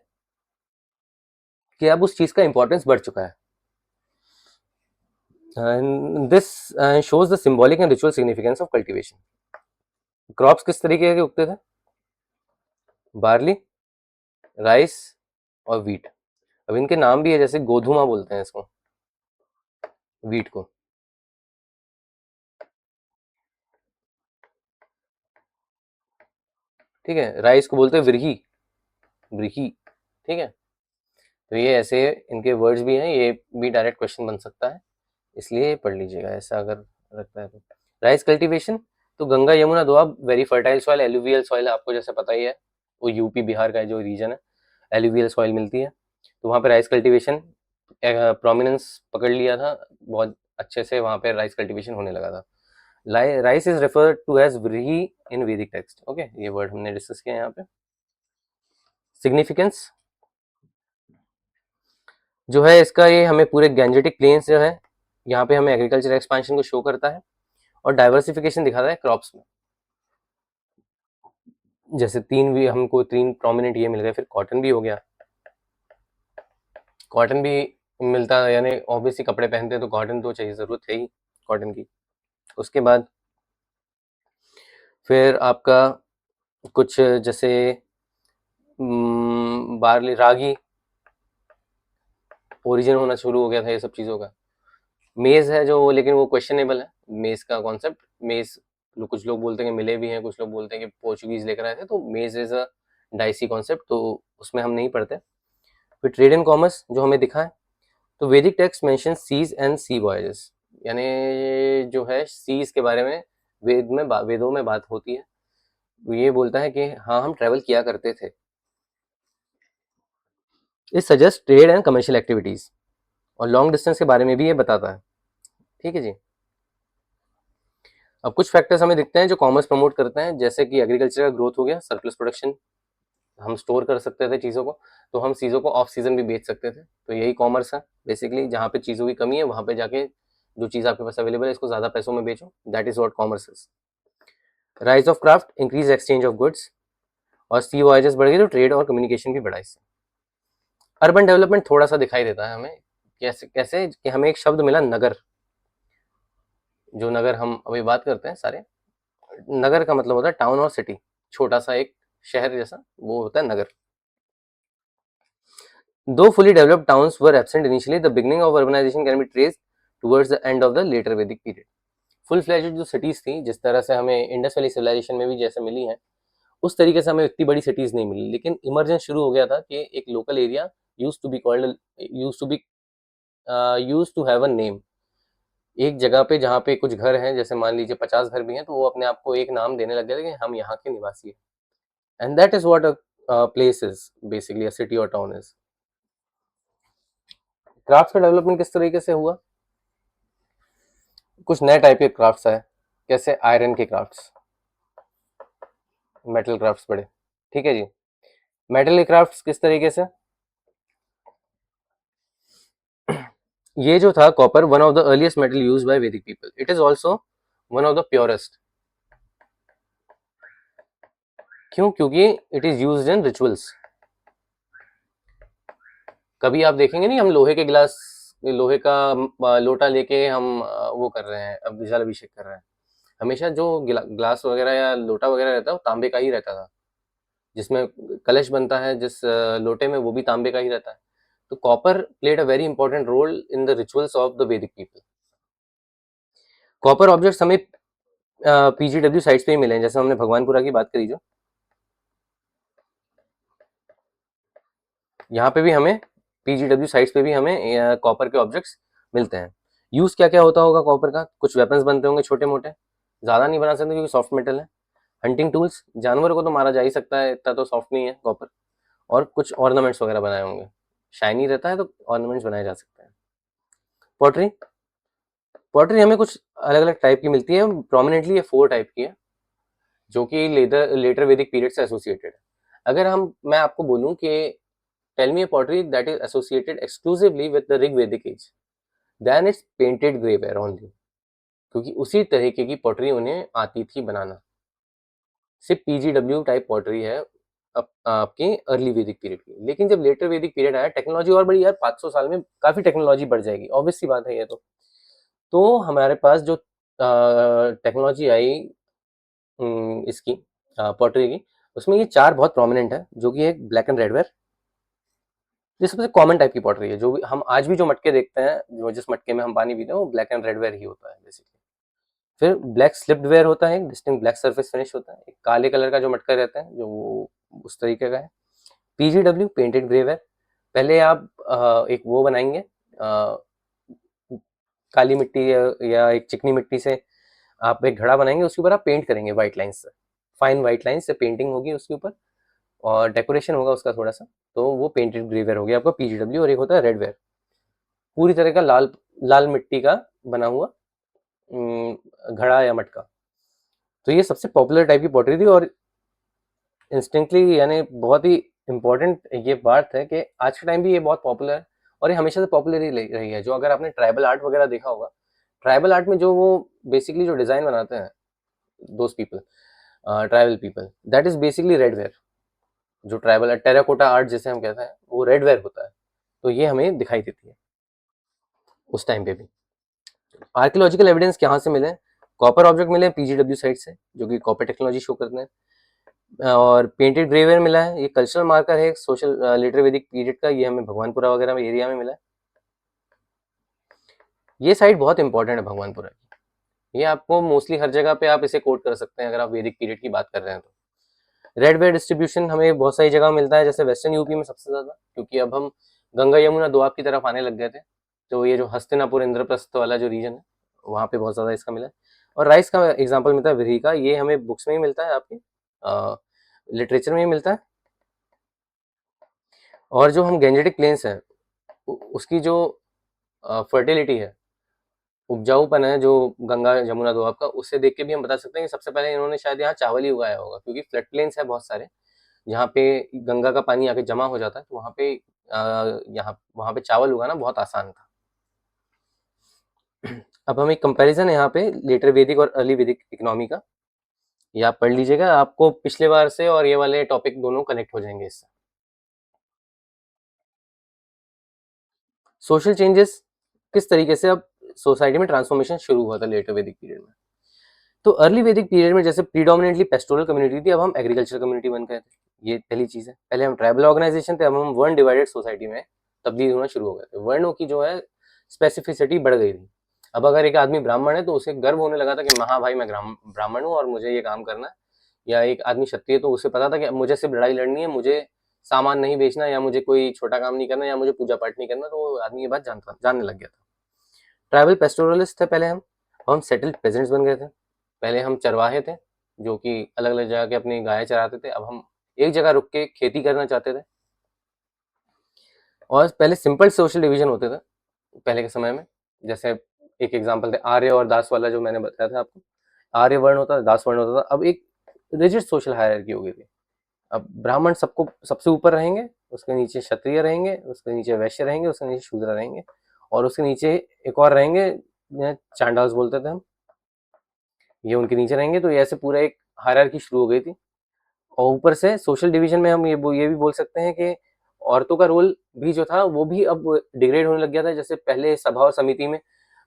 कि अब उस चीज का इंपॉर्टेंस बढ़ चुका है। This shows the symbolic and ritual significance of cultivation. Crops किस तरीके के उगते थे, बार्ली, राइस और वीट। अब इनके नाम भी है, जैसे गोधुमा बोलते हैं इसको, वीट को। ठीक है, राइस को बोलते हैं व्रीही, व्रीही। ठीक है, तो ये ऐसे इनके वर्ड्स भी हैं, ये भी डायरेक्ट क्वेश्चन बन सकता है, इसलिए पढ़ लीजिएगा ऐसा अगर रखता है तो। राइस कल्टीवेशन, तो Ganga Yamuna Doab very fertile soil, alluvial soil आपको जैसे पता ही है, वो यूपी बिहार का जो रीजन है, एलुवियल सॉइल मिलती है, तो वहाँ पे राइस कल्टीवेशन प्रोमिनेंस पकड़ लिया था बहुत अच्छे से, वहाँ पे राइस कल्टीवेशन होने लगा था। Rice is referred to as vrihi in Vedic text. Okay, ये वर्ड हमने डिस्कस किया यहाँ पे। सिग्निफिकेंस जो है इसका, ये हमें पूरे गैंजेटिक प्लेन्स जो है यहाँ पे हमें एग्रीकल्चर एक्सपेंशन को शो करता है और डाइवर्सिफिकेशन दिखाता है क्रॉप्स में। जैसे हमको तीन प्रोमिनेंट ये मिल गए, फिर कॉटन भी हो गया, कॉटन भी मिलता है, यानी ऑब्वियसली कपड़े पहनते हैं तो कॉटन तो चाहिए, जरूरत है ही कॉटन की। उसके बाद फिर आपका कुछ जैसे बार्ली, रागी ओरिजिन होना शुरू हो गया था ये सब चीज़ों का। मेज़ है जो, लेकिन वो क्वेश्चनेबल है मेज़ का कॉन्सेप्ट। मेज़ कुछ लोग बोलते हैं कि मिले भी हैं, कुछ लोग बोलते हैं कि पोर्चुगीज लेकर आए थे, तो मेज़ इज अ डाइसी कॉन्सेप्ट, तो उसमें हम नहीं पढ़ते। फिर ट्रेड एंड कॉमर्स जो हमें दिखा है, तो Vedic text mention seas and sea voyages, यानी जो है सीज के बारे में वेदों में बात होती है, तो ये बोलता है कि हाँ हम ट्रैवल किया करते थे। It suggest trade and commercial activities, और लॉन्ग डिस्टेंस के बारे में भी ये बताता है। ठीक है जी। अब कुछ फैक्टर्स हमें दिखते हैं जो कॉमर्स प्रमोट करते हैं, जैसे कि एग्रीकल्चर का ग्रोथ हो गया, सरप्लस प्रोडक्शन हम स्टोर कर सकते थे चीज़ों को, तो हम चीज़ों को ऑफ सीजन भी बेच सकते थे। तो यही कॉमर्स है बेसिकली, जहाँ पे चीज़ों की कमी है वहाँ पे जाके जो चीज़ आपके पास अवेलेबल है इसको ज़्यादा पैसों में बेचो। That is what commerce is. Rise of craft, increase exchange of goods, और सी वॉयजेस बढ़ गई तो ट्रेड और कम्युनिकेशन भी बढ़ा इससे। अर्बन डेवलपमेंट थोड़ा सा दिखाई देता है हमें, कैसे कैसे कि हमें एक शब्द मिला नगर। जो नगर हम अभी बात करते हैं सारे, नगर का मतलब होता है टाउन और सिटी, छोटा सा एक शहर जैसा, वो होता है नगर। Though fully developed towns were absent initially, the beginning of urbanization can be traced towards the end of the later Vedic period. Full fledged जो सिटीज थी, जिस तरह से हमें इंडस वैली सिविलाइजेशन में भी जैसे मिली हैं, उस तरीके से हमें इतनी बड़ी सिटीज नहीं मिली, लेकिन इमरजेंस शुरू हो गया था कि एक local area used to be called used to have a name. एक जगह पे जहाँ पे कुछ घर हैं, जैसे मान लीजिए 50 घर भी हैं, तो वो अपने आप को एक नाम देने लग गए कि हम यहाँ के निवासी हैं। And that is what a place is basically, a city और टाउन इज। क्राफ्ट का डेवलपमेंट किस तरीके से हुआ? कुछ नए टाइप के क्राफ्ट्स आए, कैसे आयरन के क्राफ्ट्स, मेटल क्राफ्ट्स बड़े, ठीक है जी। मेटल के क्राफ्ट्स किस तरीके से? ये जो था copper, one of the earliest metal used by Vedic people, it is also one of the purest. क्यों? क्योंकि it is used in rituals. कभी आप देखेंगे नहीं, हम लोहे के गिलास, लोहे का लोटा लेके हम वो कर रहे हैं, अब जल अभिषेक कर रहे हैं। हमेशा जो ग्लास वगैरह या लोटा वगैरह रहता है वो तांबे का ही रहता था, जिसमें कलश बनता है जिस लोटे में, वो भी तांबे का ही रहता है। तो copper played a very important role in the rituals of the Vedic people. Copper objects हमें पीजीडब्ल्यू साइट्स पे ही मिले हैं, जैसे हमने भगवानपुरा की बात करी, जो यहाँ पे भी हमें पीजीडब्ल्यू साइट्स पे भी हमें कॉपर के ऑब्जेक्ट्स मिलते हैं। यूज क्या क्या होता होगा कॉपर का? कुछ वेपन्स बनते होंगे छोटे मोटे, ज्यादा नहीं बना सकते क्योंकि सॉफ्ट मेटल है। हंटिंग टूल्स, जानवर को तो मारा जा ही सकता है, इतना तो सॉफ्ट नहीं है कॉपर। और कुछ ऑर्नामेंट्स वगैरह बनाए होंगे, शाइनी रहता है तो ऑर्नामेंट्स बनाए जा सकते हैं। पॉटरी, पॉटरी हमें कुछ अलग अलग टाइप की मिलती है, प्रोमिनेंटली ये 4 टाइप की है, जो कि लेटर वैदिक पीरियड से एसोसिएटेड है। अगर हम मैं आपको बोलूं कि tell me a pottery that is associated exclusively with the Rig Vedic age, then it's painted greyware only, क्योंकि उसी तरीके की पॉटरी उन्हें आती थी बनाना। सिर्फ पीजीडब्ल्यू टाइप पॉटरी है आपके अर्ली वैदिक पीरियड की। लेकिन जब लेटर वैदिक पीरियड आया, टेक्नोलॉजी और बढ़ी यार, 500 साल में काफी टेक्नोलॉजी बढ़ जाएगी, ऑब्वियस सी बात है ये तो हमारे पास जो टेक्नोलॉजी आई इसकी पॉटरी की, उसमें ये 4 बहुत प्रोमिनेंट है, जो कि एक ब्लैक एंड रेडवेयर, ये सबसे कॉमन टाइप की पॉटरी है। जो हम आज भी जो मटके देखते हैं, जो जिस मटके में हम पानी पीते हैं, वो ब्लैक एंड रेडवेयर ही होता है बेसिकली। फिर ब्लैक स्लिप्ड वेयर होता है, एक डिस्टिंक्ट ब्लैक सरफेस फिनिश होता है। एक काले कलर का जो मटका रहता है, जो उस तरीके का है। PGW, painted grey ware. पहले आप एक वो बनाएंगे, काली मिट्टी या एक चिकनी मिट्टी से आप एक घड़ा बनाएंगे, उसके ऊपर आप पेंट करेंगे व्हाइट लाइन से, फाइन व्हाइट लाइन से पेंटिंग होगी उसके ऊपर, और डेकोरेशन होगा उसका थोड़ा सा, तो वो पेंटेड ग्रेवेयर हो गया आपका पीजीडब्ल्यू। और एक होता है रेड वेयर, पूरी तरह का लाल लाल मिट्टी का बना हुआ घड़ा या मटका। तो ये सबसे पॉपुलर टाइप की पॉटरी थी, और इंस्टिंक्टली यानी बहुत ही इंपॉर्टेंट ये बात है कि आज के टाइम भी ये बहुत पॉपुलर है, और ये हमेशा से पॉपुलर ही रही है। जो अगर आपने ट्राइबल आर्ट वगैरह देखा होगा, ट्राइबल आर्ट में जो वो बेसिकली जो डिजाइन बनाते हैं those people, tribal people, that is basically red ware. जो ट्राइबल टेराकोटा आर्ट जिसे हम कहते हैं, वो रेड वेयर होता है। तो ये हमें दिखाई देती है उस टाइम पे भी। आर्कियोलॉजिकल एविडेंस कहाँ से मिले? कॉपर ऑब्जेक्ट मिले पीजीडब्ल्यू साइट से, जो कि कॉपर टेक्नोलॉजी शो करते हैं। और पेंटेड ग्रेवेयर मिला है, ये कल्चरल मार्कर है सोशल लेटर वैदिक पीरियड का, ये हमें भगवानपुरा वगैरह में एरिया में मिला है। ये साइट बहुत इंपॉर्टेंट है भगवानपुरा की, ये आपको मोस्टली हर जगह पे आप इसे कोट कर सकते हैं अगर आप वैदिक पीरियड की बात कर रहे हैं तो। रेड वेयर डिस्ट्रीब्यूशन हमें बहुत सारी जगह मिलता है, जैसे वेस्टर्न यूपी में सबसे ज्यादा, क्योंकि अब हम गंगा यमुना दोआब की तरफ आने लग गए थे, तो ये जो हस्तिनापुर इंद्रप्रस्थ वाला जो रीजन है, वहाँ पे बहुत ज्यादा इसका मिला है। और राइस का एग्जाम्पल मिलता है विरही का, ये हमें बुक्स में ही मिलता है, आपके लिटरेचर में ही मिलता है। और जो हम गेंजेटिक प्लेन्स हैं, उसकी जो फर्टिलिटी है, उपजाऊपन है, जो गंगा यमुना दोआब का, उससे देख के भी हम बता सकते हैं कि सबसे पहले इन्होंने शायद यहाँ चावल ही उगाया होगा, क्योंकि फ्लड प्लेन्स है बहुत सारे, जहाँ पे गंगा का पानी आके जमा हो जाता है, तो वहाँ पे वहाँ पे चावल उगाना बहुत आसान था। अब हम एक कंपैरिजन है यहाँ पे लेटर वैदिक और अर्ली वैदिक इकोनॉमी का, ये आप पढ़ लीजिएगा, आपको पिछले बार से और ये वाले टॉपिक दोनों कनेक्ट हो जाएंगे इससे। सोशल चेंजेस किस तरीके से अब सोसाइटी में ट्रांसफॉर्मेशन शुरू हुआ था लेटर वैदिक पीरियड में। तो अर्ली वैदिक पीरियड में जैसे प्रीडोमिनेटली पेस्टोरल कम्युनिटी थी, अब हम एग्रीकल्चर कम्युनिटी बन गए थे। ये पहली चीज है। पहले हम ट्राइबल ऑर्गेनाइजेशन थे, अब हम वर्ण डिवाइडेड सोसाइटी में तब्दील होना शुरू हो गए थे। वर्णों की जो है स्पेसिफिसिटी बढ़ गई थी। अब अगर एक आदमी ब्राह्मण है तो उसे गर्व होने लगा था कि हाँ भाई मैं ब्राह्मण हूँ और मुझे ये काम करना है। या एक आदमी क्षत्रिय तो उसे पता था कि मुझे सिर्फ लड़ाई लड़नी है, मुझे सामान नहीं बेचना, या मुझे कोई छोटा काम नहीं करना, या मुझे पूजा पाठ नहीं करना। तो वो आदमी ये बात जानने लग गया था। ट्राइबल पेस्टोरलिस्ट थे पहले हम सेटल्ड पेजेंट्स बन गए थे। पहले हम चरवाहे थे जो कि अलग अलग जगह के अपनी गायें चराते थे। अब हम एक जगह रुक के खेती करना चाहते थे। और पहले सिंपल सोशल डिवीजन होते थे पहले के समय में। जैसे एक एग्जांपल थे आर्य और दास वाला जो मैंने बताया था आपको। आर्य वर्ण होता था, दास वर्ण होता था। अब एक रिजिड सोशल हायरार्की हो गई थी। अब ब्राह्मण सबको सबसे ऊपर रहेंगे, उसके नीचे क्षत्रिय रहेंगे, उसके नीचे वैश्य रहेंगे, उसके नीचे शूद्र रहेंगे, और उसके नीचे एक और रहेंगे, चांडाल्स बोलते थे हम, ये उनके नीचे रहेंगे। तो ऐसे पूरा एक हायरार्की शुरू हो गई थी। और ऊपर से सोशल डिवीजन में हम ये भी बोल सकते हैं कि औरतों का रोल भी जो था वो भी अब डिग्रेड होने लग गया था। जैसे पहले सभा और समिति में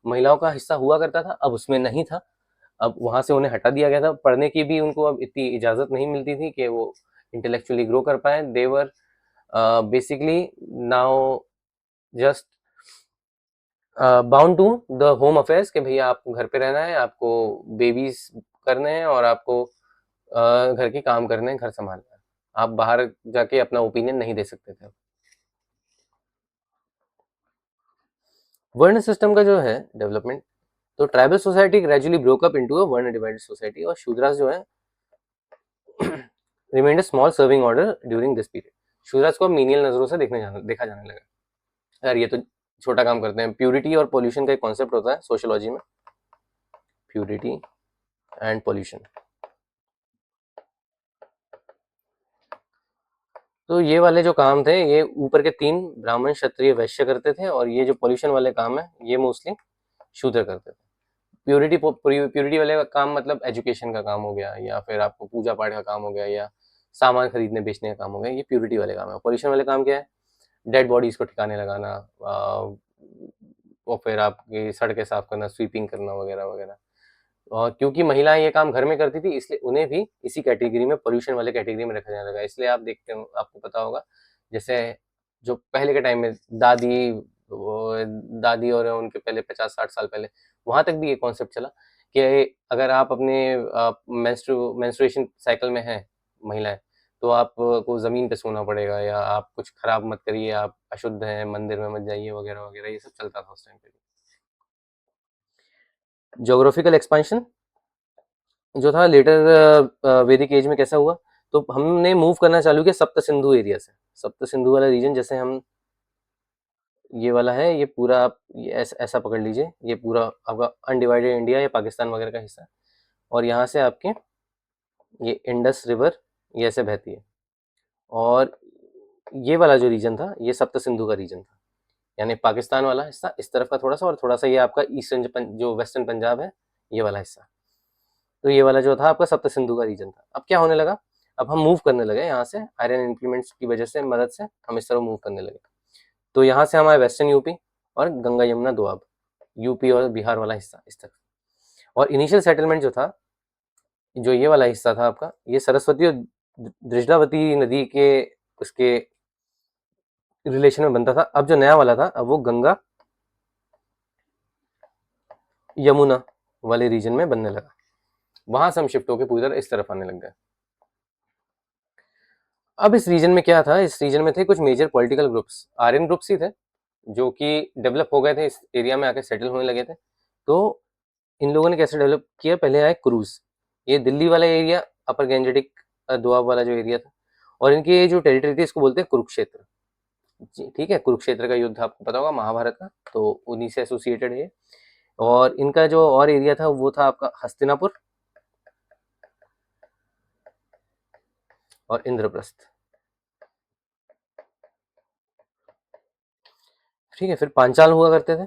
महिलाओं का हिस्सा हुआ करता था, अब उसमें नहीं था। अब वहां से उन्हें हटा दिया गया था। पढ़ने की भी उनको अब इतनी इजाजत नहीं मिलती थी कि वो इंटेलेक्चुअली ग्रो कर पाए। They were basically now just bound to the home affairs कि भैया आपको घर पे रहना है, आपको बेबीज करने हैं, और आपको घर के काम करने हैं, घर संभालना है। आप बाहर जाके अपना ओपिनियन नहीं दे सकते थे। वर्ण सिस्टम का जो है डेवलपमेंट, तो tribal society gradually broke up into a वर्ण डिवाइडेड सोसाइटी, और शूद्रास जो है remained a small serving order during this period. Shudras को मीनियल नजरों से देखा जाने लगा। यार ये तो छोटा काम करते हैं। प्यूरिटी और पोल्यूशन का एक कॉन्सेप्ट होता है सोशियोलॉजी में, प्यूरिटी एंड पोल्यूशन। तो ये वाले जो काम थे ये ऊपर के तीन ब्राह्मण क्षत्रिय वैश्य करते थे, और ये जो पोल्यूशन वाले काम है ये मोस्टली शूद्र करते थे। प्योरिटी वाले का काम मतलब एजुकेशन का काम हो गया, या फिर आपको पूजा पाठ का काम हो गया, या सामान खरीदने बेचने का काम हो गया, ये प्योरिटी वाले काम है। पोल्यूशन वाले काम क्या है? डेड बॉडीज को ठिकाने लगाना, और फिर आपकी सड़कें साफ करना, स्वीपिंग करना वगैरह वगैरह। और क्योंकि महिलाएं ये काम घर में करती थी, इसलिए उन्हें भी इसी कैटेगरी में, पोल्यूशन वाले कैटेगरी में रखा जाने लगा। इसलिए आप देखते हो, आपको पता होगा, जैसे जो पहले के टाइम में दादी और उनके पहले 50-60 साल पहले, वहां तक भी ये कॉन्सेप्ट चला कि अगर आप अपने मेंस्ट्रुएशन साइकिल में हैं महिलाएं, तो आपको जमीन पे सोना पड़ेगा, या आप कुछ खराब मत करिए, आप अशुद्ध हैं, मंदिर में मत जाइए वगैरह वगैरह। ये सब चलता था उस टाइम पे। ज्योग्राफिकल एक्सपेंशन जो था लेटर वैदिक एज में कैसा हुआ, तो हमने मूव करना चालू किया सप्त सिंधु एरिया से। सप्त सिंधु वाला रीजन, जैसे हम ये वाला है, ये पूरा आप ये ऐसा पकड़ लीजिए, ये पूरा आपका अनडिवाइडेड इंडिया या पाकिस्तान वगैरह का हिस्सा है। और यहाँ से आपके ये इंडस रिवर ये ऐसे बहती है। और ये वाला जो रीजन था ये सप्त सिंधु का रीजन था, यानी पाकिस्तान वाला हिस्सा इस तरफ का थोड़ा सा, और थोड़ा सा ये आपका ईस्टर्न जो वेस्टर्न पंजाब है ये वाला हिस्सा। तो ये वाला जो था आपका सप्त सिंधु का रीजन था। अब क्या होने लगा, अब हम मूव करने लगे यहाँ से आयरन इंप्लीमेंट्स की वजह से, मदद से हम इस तरह मूव करने लगे। तो यहाँ से हमारे वेस्टर्न यूपी और गंगा यमुना दोआब, यूपी और बिहार वाला हिस्सा इस तरफ। और इनिशियल सेटलमेंट जो था, जो ये वाला हिस्सा था आपका, ये सरस्वती और दृष्टावती नदी के उसके रिलेशन में बनता था। अब जो नया वाला था, अब वो गंगा यमुना वाले रीजन में बनने लगा। वहां से हम शिफ्ट होकर पूरी तरह इस तरफ आने लग गए। अब इस रीजन में क्या था, इस रीजन में थे कुछ major political groups, Aryan groups ही थे, जो कि डेवलप हो गए थे, इस एरिया में आके सेटल होने लगे थे। तो इन लोगों ने कैसे डेवलप किया, पहले आए क्रूज, ये दिल्ली वाला एरिया, अपर गैंजेटिक दोआब वाला जो एरिया था। और इनकी ये जो टेरिटरी थी इसको बोलते हैं कुरुक्षेत्र। ठीक है, कुरुक्षेत्र का युद्ध आपको पता होगा महाभारत का, तो उन्हीं से एसोसिएटेड है। और इनका जो और एरिया था वो था आपका हस्तिनापुर और इंद्रप्रस्थ। ठीक है, फिर पांचाल हुआ करते थे।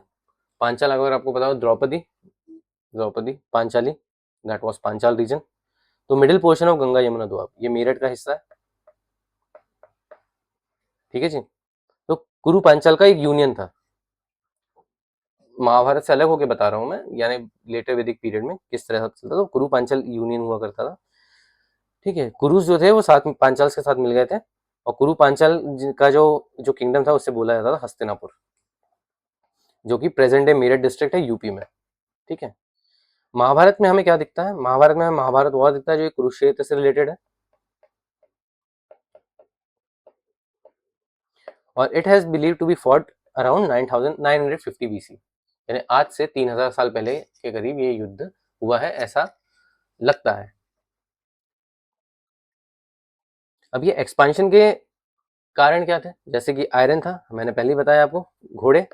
पांचाल अगर आपको पता हो, Draupadi, Panchali, that was Panchal region. तो middle portion of Ganga Yamuna Doab, ये मेरठ का हिस्सा है। ठीक है जी। तो कुरु पांचाल का एक यूनियन था। महाभारत से अलग होके बता रहा हूँ मैं, यानी लेटर वैदिक पीरियड में किस तरह से चलता था। तो कुरु पांचाल यूनियन हुआ करता था। ठीक है, कुरुस जो थे वो साथ में पांचाल के साथ मिल गए थे। और कुरु पांचाल का जो जो किंगडम था उससे बोला जाता था हस्तिनापुर, जो कि प्रेजेंट डे मेरठ डिस्ट्रिक्ट है यूपी में। ठीक है। महाभारत में हमें क्या दिखता है? महाभारत में हमें महाभारत वॉर दिखता है जो कुरुक्षेत्र से रिलेटेड है। और it has believe to be fought around 9950 BC, यानी आज से 3000 साल पहले के करीब ये युद्ध हुआ है, ऐसा लगता है। अब ये एक्सपांशन के कारण क्या थे? जैसे कि आयरन था, मैंने पहले ही बताया आपको। घोड़े,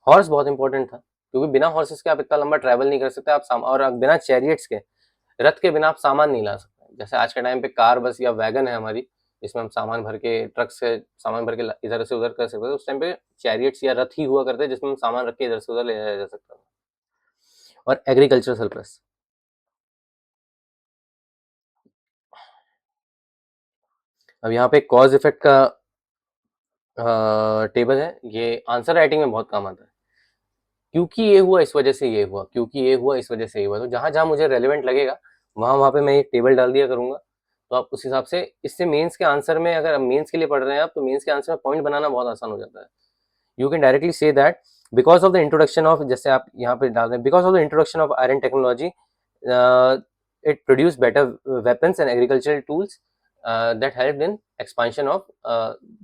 हॉर्स बहुत इंपॉर्टेंट था, क्योंकि बिना हॉर्सेस के आप इतना लंबा ट्रैवल नहीं कर सकते। आप और बिना चैरियट्स के, रथ के बिना आप सामान नहीं ला सकते। जैसे आज के टाइम पे कार, बस या वैगन है हमारी, जिसमें हम सामान भर के, ट्रक से सामान भर के इधर से उधर कर सकते थे। उस टाइम पे चैरियट्स या रथ ही हुआ करते जिसमें हम सामान रख के इधर से उधर ले जाया जा सकता था। और एग्रीकल्चर सरप्लस। अब यहाँ पे कॉज इफेक्ट का टेबल है, ये आंसर राइटिंग में बहुत काम आता है। क्योंकि ये हुआ इस वजह से ये हुआ, क्योंकि ये हुआ इस वजह से ये हुआ। तो जहां जहां मुझे रेलिवेंट लगेगा वहां वहां पे मैं एक टेबल डाल दिया करूंगा। तो आप उस हिसाब से, इससे मेंस के आंसर में, अगर मेंस के लिए पढ़ रहे हैं आप, तो मेंस के आंसर में पॉइंट बनाना बहुत आसान हो जाता है। You can directly say that because of the introduction of, जैसे आप यहाँ पे डाल रहे हैं, because of the introduction of iron technology it produced better weapons and agricultural tools that helped in expansion of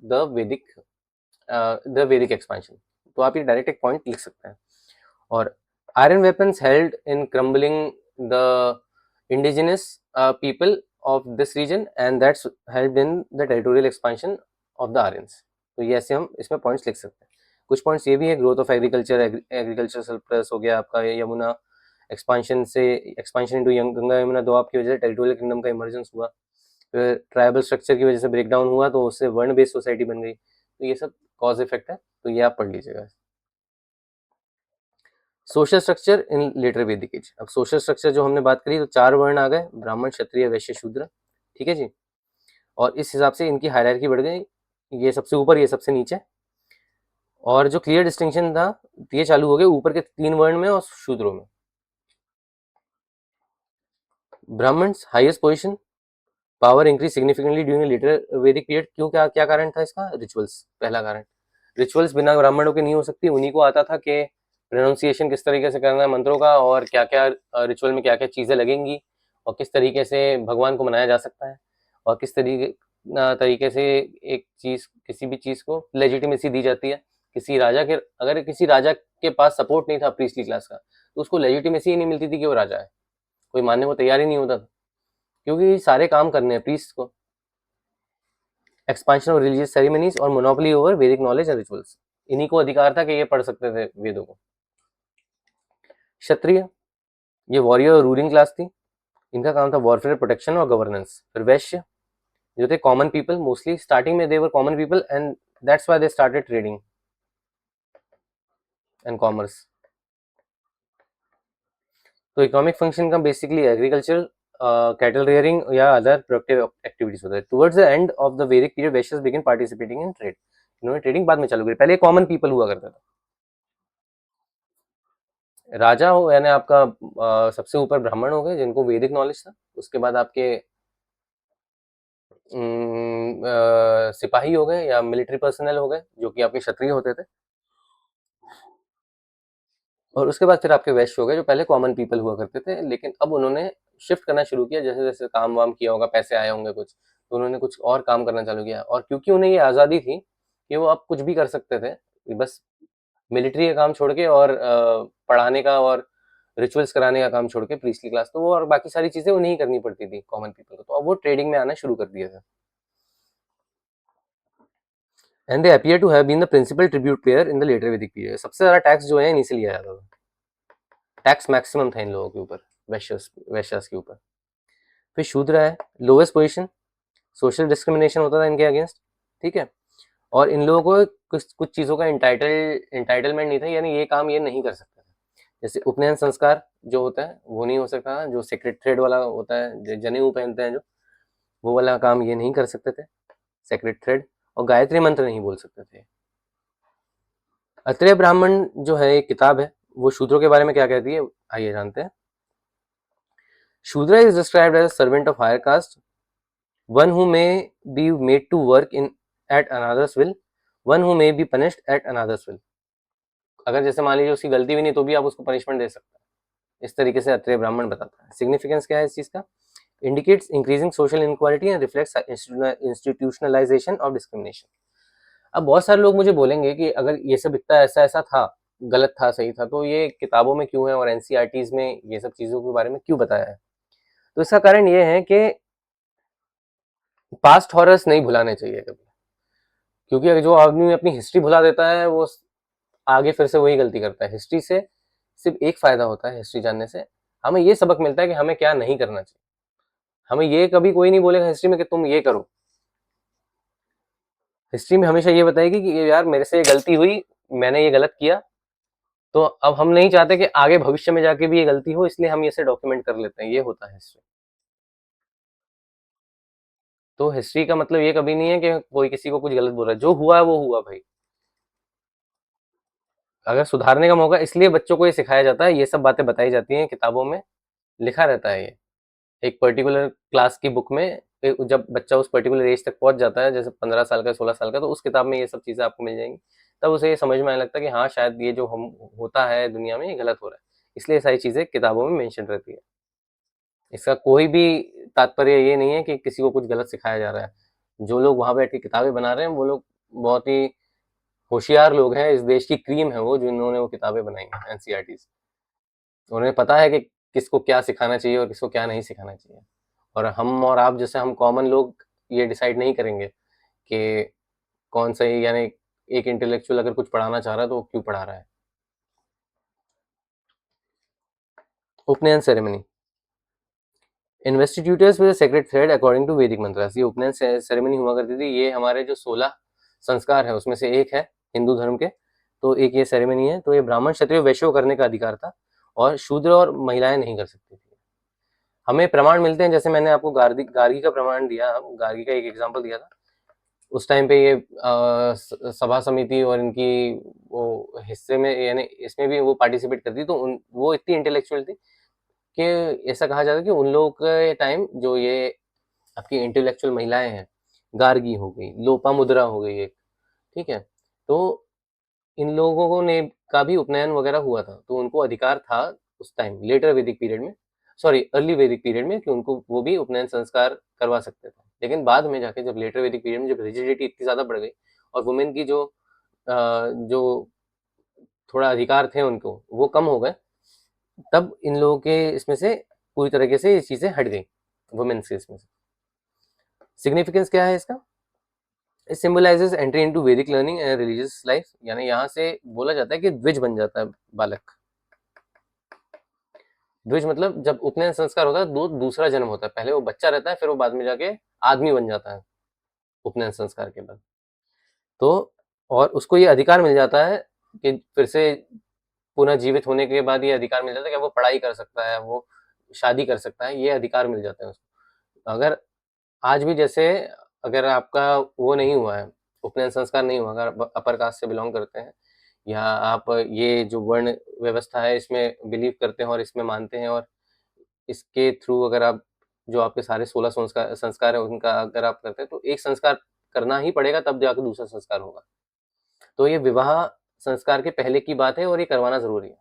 the Vedic expansion। तो आप ये डायरेक्ट एक पॉइंट लिख सकते हैं। और iron weapons helped in crumbling the indigenous people of this region and that's helped in the territorial expansion of the Aryans। तो ये ऐसे हम इसमें पॉइंट्स लिख सकते हैं। कुछ पॉइंट्स ये भी है, growth of agriculture, agriculture surplus हो गया आपका, यमुना एक्सपांशन से, एक्सपांशन इनटू गंगा यमुना दोआब की वजह से टेरिटोरियल किंगडम का इमर्जेंस हुआ। फिर ट्राइबल स्ट्रक्चर की वजह से ब्रेकडाउन हुआ, तो उससे वर्ण बेस्ड सोसाइटी बन गई। तो ये सब कॉज इफेक्ट है, तो ये आप पढ़ लीजिएगा। सोशल स्ट्रक्चर इन लेटर वैदिक एज। अब सोशल स्ट्रक्चर जो हमने बात करी, तो 4 वर्ण आ गए, ब्राह्मण, क्षत्रिय, वैश्य, शूद्र। ठीक है जी। और इस हिसाब से इनकी हायरार्की बढ़ गई, ये सबसे ऊपर, ये सबसे नीचे। और जो क्लियर डिस्टिंक्शन था, ये चालू हो गए ऊपर के 3 वर्ण में और शूद्रों में। Brahmans highest position, power increase significantly during later Vedic period. क्यों, क्या क्या कारण था इसका? रिचुअल्स, पहला कारण। रिचुअल्स बिना ब्राह्मणों के नहीं हो सकती। उन्हीं को आता था कि प्रोनाउंसिएशन किस तरीके से करना है मंत्रों का, और क्या क्या रिचुअल में क्या क्या चीजें लगेंगी, और किस तरीके से भगवान को मनाया जा सकता है, और किस तरीके से एक चीज, किसी भी चीज को लेजिटिमेसी दी जाती है। किसी राजा के, अगर किसी राजा के पास सपोर्ट नहीं था प्रीस्टली क्लास का, तो उसको लेजिटिमेसी ही नहीं मिलती थी कि वो राजा है, कोई मानने को तैयार ही नहीं होता था, क्योंकि सारे काम करने हैं प्रीस्ट को। एक्सपांशन ऑफ रिलीजियस सेरेमनीज और मोनोपोली ओवर वैदिक नॉलेज एंड रिचुअल्स, इन्हीं को अधिकार था कि ये पढ़ सकते थे वेदों को। क्षत्रिय, ये वॉरियर और रूलिंग क्लास थी, इनका काम था वॉरफेयर, प्रोटेक्शन और गवर्नेंस। फिर वैश्य जो थे कॉमन पीपल, मोस्टली स्टार्टिंग में they were common people and that's why they started trading and commerce. तो इकोनॉमिक फंक्शन का बेसिकली एग्रीकल्चर, कैटल रेयरिंग या अदर प्रोडक्टिव एक्टिविटीज होता है। Towards the end of the Vedic period Vaishyas begin participating in trade. इन्होंने ट्रेडिंग बाद में चालू करी, पहले कॉमन पीपल हुआ करता था। राजा हो, यानी आपका सबसे ऊपर ब्राह्मण हो गए जिनको वैदिक नॉलेज था। उसके बाद आपके सिपाही हो गए या मिलिट्री पर्सनल हो गए, जो कि आपके क्षत्रिय होते थे। और उसके बाद फिर आपके वैश्य हो गए, जो पहले कॉमन पीपल हुआ करते थे, लेकिन अब उन्होंने शिफ्ट करना शुरू किया। जैसे जैसे काम वाम किया होगा, पैसे आए होंगे कुछ, तो उन्होंने कुछ और काम करना चालू किया। और क्योंकि उन्हें ये आज़ादी थी कि वो अब कुछ भी कर सकते थे, बस मिलिट्री का काम छोड़ के और पढ़ाने का और रिचुअल्स कराने का काम छोड़ के प्रीस्टली क्लास, तो वो और बाकी सारी चीजें उन्हें ही करनी पड़ती थी कॉमन पीपल को। तो अब वो ट्रेडिंग में आना शुरू कर दिया था। And they appear to have been the principal tribute payer in the later Vedic period. सबसे ज्यादा टैक्स जो है इन्हीं से लिया जाता था। टैक्स मैक्सिमम था इन लोगों के ऊपर, वैश्यास के ऊपर। फिर शूद्र है, लोवेस्ट पोजीशन, सोशल डिस्क्रिमिनेशन होता था इनके अगेंस्ट। ठीक है। और इन लोगों को कुछ चीज़ों का एंटाइटलमेंट नहीं था, यानी ये काम ये नहीं कर सकते थे। जैसे उपनयन संस्कार जो होता है वो नहीं हो सकता, जो सेक्रेट थ्रेड वाला होता है, जनेऊ पहनते हैं जो, वो वाला काम ये नहीं कर सकते थे, सेक्रेट थ्रेड, और गायत्री मंत्र नहीं बोल सकते थे। अत्रेय ब्राह्मण जो है एक किताब है, वो शूद्रों के बारे में क्या कहती है, आइए जानते हैं। Shudra is described as servant of higher caste, one who may be made to work in at another's will, one who may be punished at another's will. अगर जैसे मान लीजिए उसकी गलती भी नहीं तो भी आप उसको पनिशमेंट दे सकते हैं, इस तरीके से अत्रेय ब्राह्मण बताता है। सिग्निफिकेंस क्या है इस चीज का, indicates increasing social inequality and reflects institutionalisation of discrimination. अब बहुत सारे लोग मुझे बोलेंगे कि अगर ये सब इतना ऐसा ऐसा था, गलत था, सही था, तो ये किताबों में क्यों है और एनसीईआरटीज में ये सब चीजों के बारे में क्यों बताया है। तो इसका कारण ये है कि पास्ट हॉरर्स नहीं भुलाने चाहिए कभी, क्योंकि अगर जो आदमी अपनी हिस्ट्री भुला देता है वो आगे फिर से वही गलती करता है। हिस्ट्री से सिर्फ एक फायदा होता है, हिस्ट्री जानने से हमें ये सबक मिलता है कि हमें क्या नहीं करना चाहिए। हमें ये कभी कोई नहीं बोलेगा हिस्ट्री में कि तुम ये करो। हिस्ट्री में हमेशा ये बताएगी कि ये यार मेरे से ये गलती हुई, मैंने ये गलत किया, तो अब हम नहीं चाहते कि आगे भविष्य में जाके भी ये गलती हो, इसलिए हम इसे डॉक्यूमेंट कर लेते हैं। ये होता है हिस्ट्री। तो हिस्ट्री का मतलब ये कभी नहीं है कि कोई किसी को कुछ गलत बोल रहा है, जो हुआ है वो हुआ भाई। अगर सुधारने का मौका, इसलिए बच्चों को ये सिखाया जाता है, ये सब बातें बताई जाती हैं किताबों में, लिखा रहता है ये एक पर्टिकुलर क्लास की बुक में। जब बच्चा उस पर्टिकुलर एज तक पहुंच जाता है, जैसे 15 साल का 16 साल का, तो उस किताब में ये सब चीजें आपको मिल जाएंगी। तब उसे ये समझ में आने लगता है कि हाँ शायद ये जो हम होता है दुनिया में ये गलत हो रहा है, इसलिए सारी चीजें किताबों में मेंशन रहती है। इसका कोई भी तात्पर्य ये नहीं है कि किसी को कुछ गलत सिखाया जा रहा है। जो लोग वहां बैठ के किताबें बना रहे हैं वो लोग बहुत ही होशियार लोग हैं, इस देश की क्रीम है वो, जिन्होंने वो किताबें बनाई हैं एनसीईआरटी। उन्हें पता है कि किसको क्या सिखाना चाहिए और किसको क्या नहीं सिखाना चाहिए। और हम और आप जैसे हम कॉमन लोग ये डिसाइड नहीं करेंगे कि कौन सही, यानी एक इंटेलेक्चुअल अगर कुछ पढ़ाना चाह रहा है तो वो क्यों पढ़ा रहा है। Upanayana ceremony, investitures with sacred thread according to Vedic mantras. ये उपनयन सेरेमनी हुआ करती थी, ये हमारे जो 16 संस्कार है उसमें से एक है हिंदू धर्म के। तो एक ये सेरेमनी है, तो ये ब्राह्मण क्षत्रिय वैश्य को करने का अधिकार था, और शूद्र और महिलाएं नहीं कर सकती थी। हमें प्रमाण मिलते हैं, जैसे मैंने आपको गार्गी का प्रमाण दिया, गार्गी का एक एग्जाम्पल दिया था। उस टाइम पे ये सभा समिति और इनकी वो हिस्से में, यानी इसमें भी वो पार्टिसिपेट करती, तो वो इतनी इंटेलेक्चुअल थी कि ऐसा कहा जाता है कि उन लोगों के टाइम जो ये आपकी इंटेलेक्चुअल महिलाएं हैं, गार्गी हो गई, लोपामुद्रा हो गई एक, ठीक है, तो इन लोगों को ने का भी उपनयन वगैरह हुआ था, तो उनको अधिकार था उस टाइम लेटर वैदिक पीरियड में, सॉरी अर्ली वैदिक पीरियड में, कि उनको वो भी उपनयन संस्कार करवा सकते थे। लेकिन बाद में जाके जब लेटर वैदिक पीरियड में जब रिजिडिटी इतनी ज्यादा बढ़ गई और वुमेन की जो थोड़ा अधिकार थे उनको वो कम हो गए, तब इन लोगों के इसमें से पूरी तरीके से ये चीजें हट गई वुमेन से इसमें से। सिग्निफिकेंस क्या है इसका, इट सिंबलाइजेस एंट्री इनटू वैदिक लर्निंग एंड रिलीजियस लाइफ, यानी यहाँ से बोला जाता है कि द्विज बन जाता है बालक। द्विज मतलब जब उपनयन संस्कार होता है दो दूसरा जन्म होता है, पहले वो बच्चा रहता है फिर वो बाद में जाके आदमी बन जाता है उपनयन संस्कार के बाद। तो और उसको ये अधिकार मिल जाता है कि फिर से पुनः जीवित होने के बाद ये अधिकार मिल जाता है कि वो पढ़ाई कर सकता है, वो शादी कर सकता है, ये अधिकार मिल जाता है उसको। अगर आज भी जैसे अगर आपका वो नहीं हुआ है, उपनयन संस्कार नहीं हुआ, अगर अपर कास्ट से बिलोंग करते हैं या आप ये जो वर्ण व्यवस्था है इसमें बिलीव करते हैं और इसमें मानते हैं, और इसके थ्रू अगर आप जो आपके सारे 16 संस्कार संस्कार है उनका अगर आप करते हैं, तो एक संस्कार करना ही पड़ेगा, तब जाकर दूसरा संस्कार होगा। तो ये विवाह संस्कार के पहले की बात है और ये करवाना जरूरी है,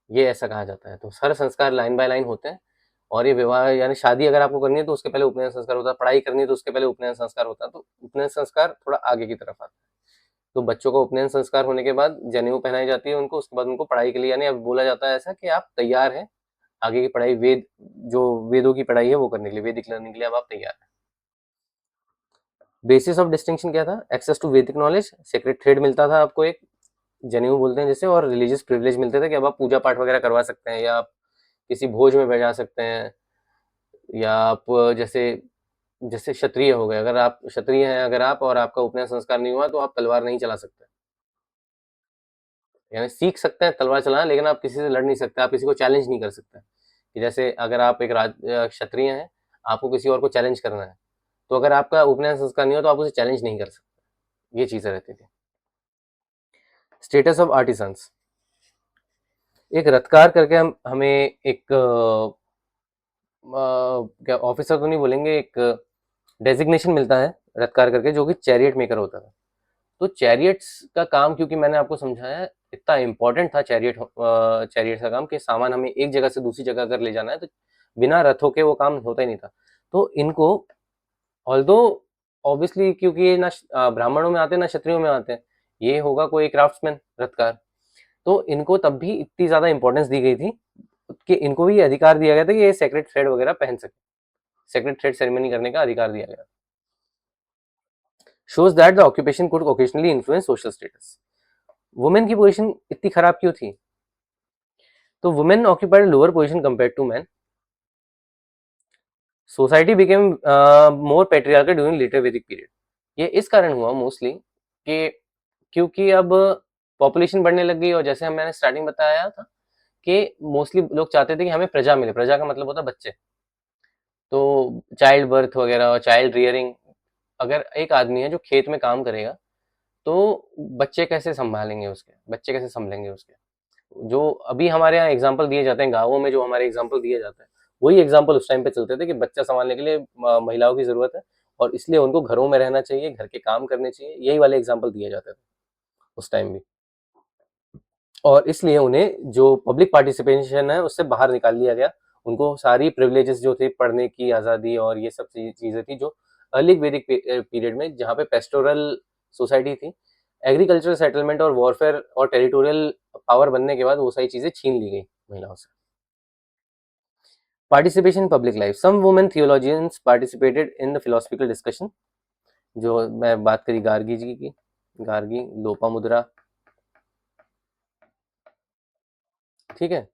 ये ऐसा कहा जाता है। तो हर संस्कार लाइन बाय लाइन होते हैं, और ये विवाह यानी शादी अगर आपको करनी है तो उसके पहले उपनयन संस्कार होता है, पढ़ाई करनी है तो उसके पहले उपनयन संस्कार होता है। तो उपनयन संस्कार थोड़ा आगे की तरफ आता है। तो बच्चों का उपनयन संस्कार होने के बाद जनेऊ पहनाई जाती है उनको, उसके बाद उनको पढ़ाई के लिए, यानी अब बोला जाता है ऐसा कि आप तैयार हैं आगे की पढ़ाई, जो वेदों की पढ़ाई है वो करने के लिए, वैदिक लर्निंग के लिए अब आप तैयार हैं। बेसिस ऑफ डिस्टिंक्शन क्या था, एक्सेस टू वैदिक नॉलेज, सेक्रेट थ्रेड मिलता था आपको एक, जनेऊ बोलते हैं जैसे, और रिलीजियस प्रिविलेज मिलते थे कि अब आप पूजा पाठ वगैरह करवा सकते हैं, या आप किसी भोज में बैठा सकते हैं, या आप जैसे जैसे क्षत्रिय हो गए, अगर आप क्षत्रिय हैं, अगर आप और आपका उपनयन संस्कार नहीं हुआ तो आप तलवार नहीं चला सकते। यानी सीख सकते हैं तलवार चलाना, लेकिन आप किसी से लड़ नहीं सकते, आप किसी को चैलेंज नहीं कर सकते। कि जैसे अगर आप एक क्षत्रिय हैं, आपको किसी और को चैलेंज करना है, तो अगर आपका उपनयन संस्कार नहीं हो तो आप उसे चैलेंज नहीं कर सकते। ये चीजें रहती थी। स्टेटस ऑफ आर्टिसंस, एक रत्कार करके हम हमें एक क्या ऑफिसर तो नहीं बोलेंगे, एक डेजिग्नेशन मिलता है रत्कार करके, जो कि चैरियट मेकर होता था। तो चैरियट्स का काम, क्योंकि मैंने आपको समझाया इतना इंपॉर्टेंट था चैरियट का काम, कि सामान हमें एक जगह से दूसरी जगह अगर ले जाना है तो बिना रथों के वो काम होता ही नहीं था। तो इनको, ऑल्दो ऑब्वियसली, क्योंकि ये ना ब्राह्मणों में आते हैं ना क्षत्रियों में आते हैं, ये होगा कोई क्राफ्ट्समैन रत्कार, तो इनको तब भी इतनी ज्यादा इंपॉर्टेंस दी गई थी कि इनको भी अधिकार दिया गया था कि ये सेक्रेट थ्रेड वगैरह पहन सके, सेक्रेट थ्रेड सेरेमनी करने का अधिकार दिया गया। shows that the occupation could occasionally influence social status. Women की पोजीशन इतनी खराब क्यों थी? तो women occupied lower position compared to man. Society became more patriarchal during later Vedic period. ये इस कारण हुआ मोस्टली कि क्योंकि अब पॉपुलेशन बढ़ने लग गई, और जैसे हम मैंने स्टार्टिंग बताया था कि मोस्टली लोग चाहते थे कि हमें प्रजा मिले, प्रजा का मतलब होता है बच्चे, तो चाइल्ड बर्थ वगैरह, चाइल्ड रियरिंग, अगर एक आदमी है जो खेत में काम करेगा तो बच्चे कैसे संभालेंगे उसके, बच्चे कैसे संभलेंगे उसके, जो अभी हमारे यहाँ एग्जाम्पल दिए जाते हैं गाँवों में, जो हमारे एग्जाम्पल दिए जाते हैं वही एग्जाम्पल उस टाइम पे चलते थे कि बच्चा संभालने के लिए महिलाओं की जरूरत है, और इसलिए उनको घरों में रहना चाहिए, घर के काम करने चाहिए, यही वाले एग्जाम्पल दिए जाते थे उस टाइम भी, और इसलिए उन्हें जो पब्लिक पार्टिसिपेशन है उससे बाहर निकाल लिया गया। उनको सारी प्रिविलेजेस जो थे, पढ़ने की आज़ादी और ये सब चीज़ें थी जो अर्ली वैदिक पीरियड में, जहाँ पे पेस्टोरल सोसाइटी थी, एग्रीकल्चरल सेटलमेंट और वॉरफेयर और टेरिटोरियल पावर बनने के बाद वो सारी चीज़ें छीन ली गई महिलाओं से। Participation in public life, some women theologians participated in the philosophical discussion, जो मैं बात करी गार्गी जी की, गार्गी, लोपामुद्रा, ठीक है।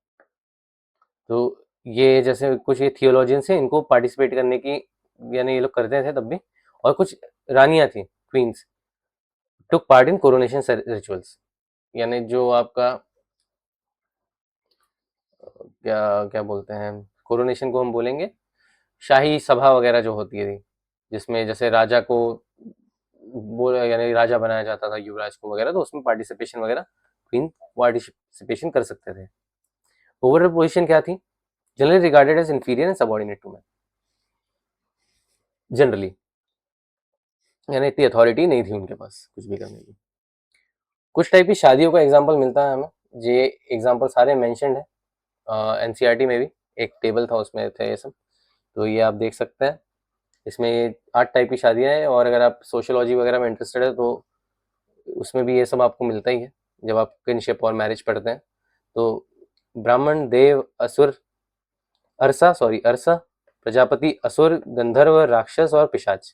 तो ये जैसे कुछ ये थियोलॉजियंस हैं, इनको पार्टिसिपेट करने की, यानी ये लोग करते थे तब भी, और कुछ रानियां थी, queens, took part in coronation rituals, यानी जो आपका क्या क्या बोलते हैं, कोरोनेशन को हम बोलेंगे शाही सभा वगैरह जो होती थी, जिसमें जैसे राजा को बोल, यानी राजा बनाया जाता था, युवराज को वगैरह, तो उसमें पार्टिसिपेशन वगैरह क्वीन पार्टिसिपेशन कर सकते थे। ओवरऑल पोजीशन क्या थी? Generally regarded as inferior and subordinate to man, generally, यानी इतनी अथॉरिटी नहीं थी उनके पास कुछ भी करने की। कुछ टाइप की शादियों का एग्जाम्पल मिलता है हमें, ये एग्जाम्पल सारे मेंशन्ड है एनसीईआरटी में भी, एक टेबल था उसमें थे ये सब, तो ये आप देख सकते हैं। इसमें ये 8 टाइप की शादियां हैं, और अगर आप सोशियोलॉजी वगैरह में इंटरेस्टेड है तो उसमें भी ये सब आपको मिलता ही है जब आप किनशिप और मैरिज पढ़ते हैं। तो ब्राह्मण, देव, असुर, अरसा, प्रजापति, असुर, गंधर्व, राक्षस और पिशाच,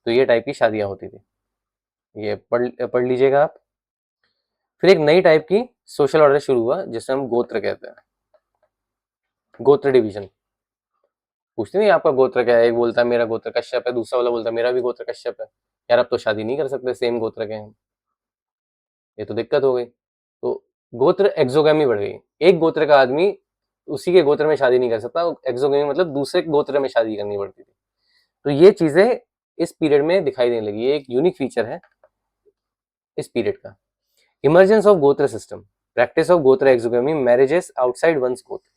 तो ये टाइप की शादियां होती थी। ये पढ़ लीजिएगा आप। फिर एक नई टाइप की सोशल ऑर्डर शुरू हुआ जिसे हम गोत्र कहते हैं, गोत्र डिवीजन। पूछते नहीं आपका गोत्र क्या है, एक बोलता है मेरा गोत्र कश्यप है, दूसरा वाला बोलता है मेरा भी गोत्र कश्यप है। यार अब तो शादी नहीं कर सकते सेम गोत्र के हैं, ये तो दिक्कत हो गई। तो गोत्र एक्सोगेमी बढ़ गई, एक गोत्र का आदमी उसी के गोत्र में शादी नहीं कर सकता, एक्सोगेमी मतलब दूसरे गोत्र में शादी करनी पड़ती थी। तो ये चीजें इस पीरियड में दिखाई देने लगी, ये एक यूनिक फीचर है इस पीरियड का। इमर्जेंस ऑफ गोत्र सिस्टम, प्रैक्टिस ऑफ गोत्र एक्सोगेमी, मैरिजेस आउटसाइड वंस गोत्र,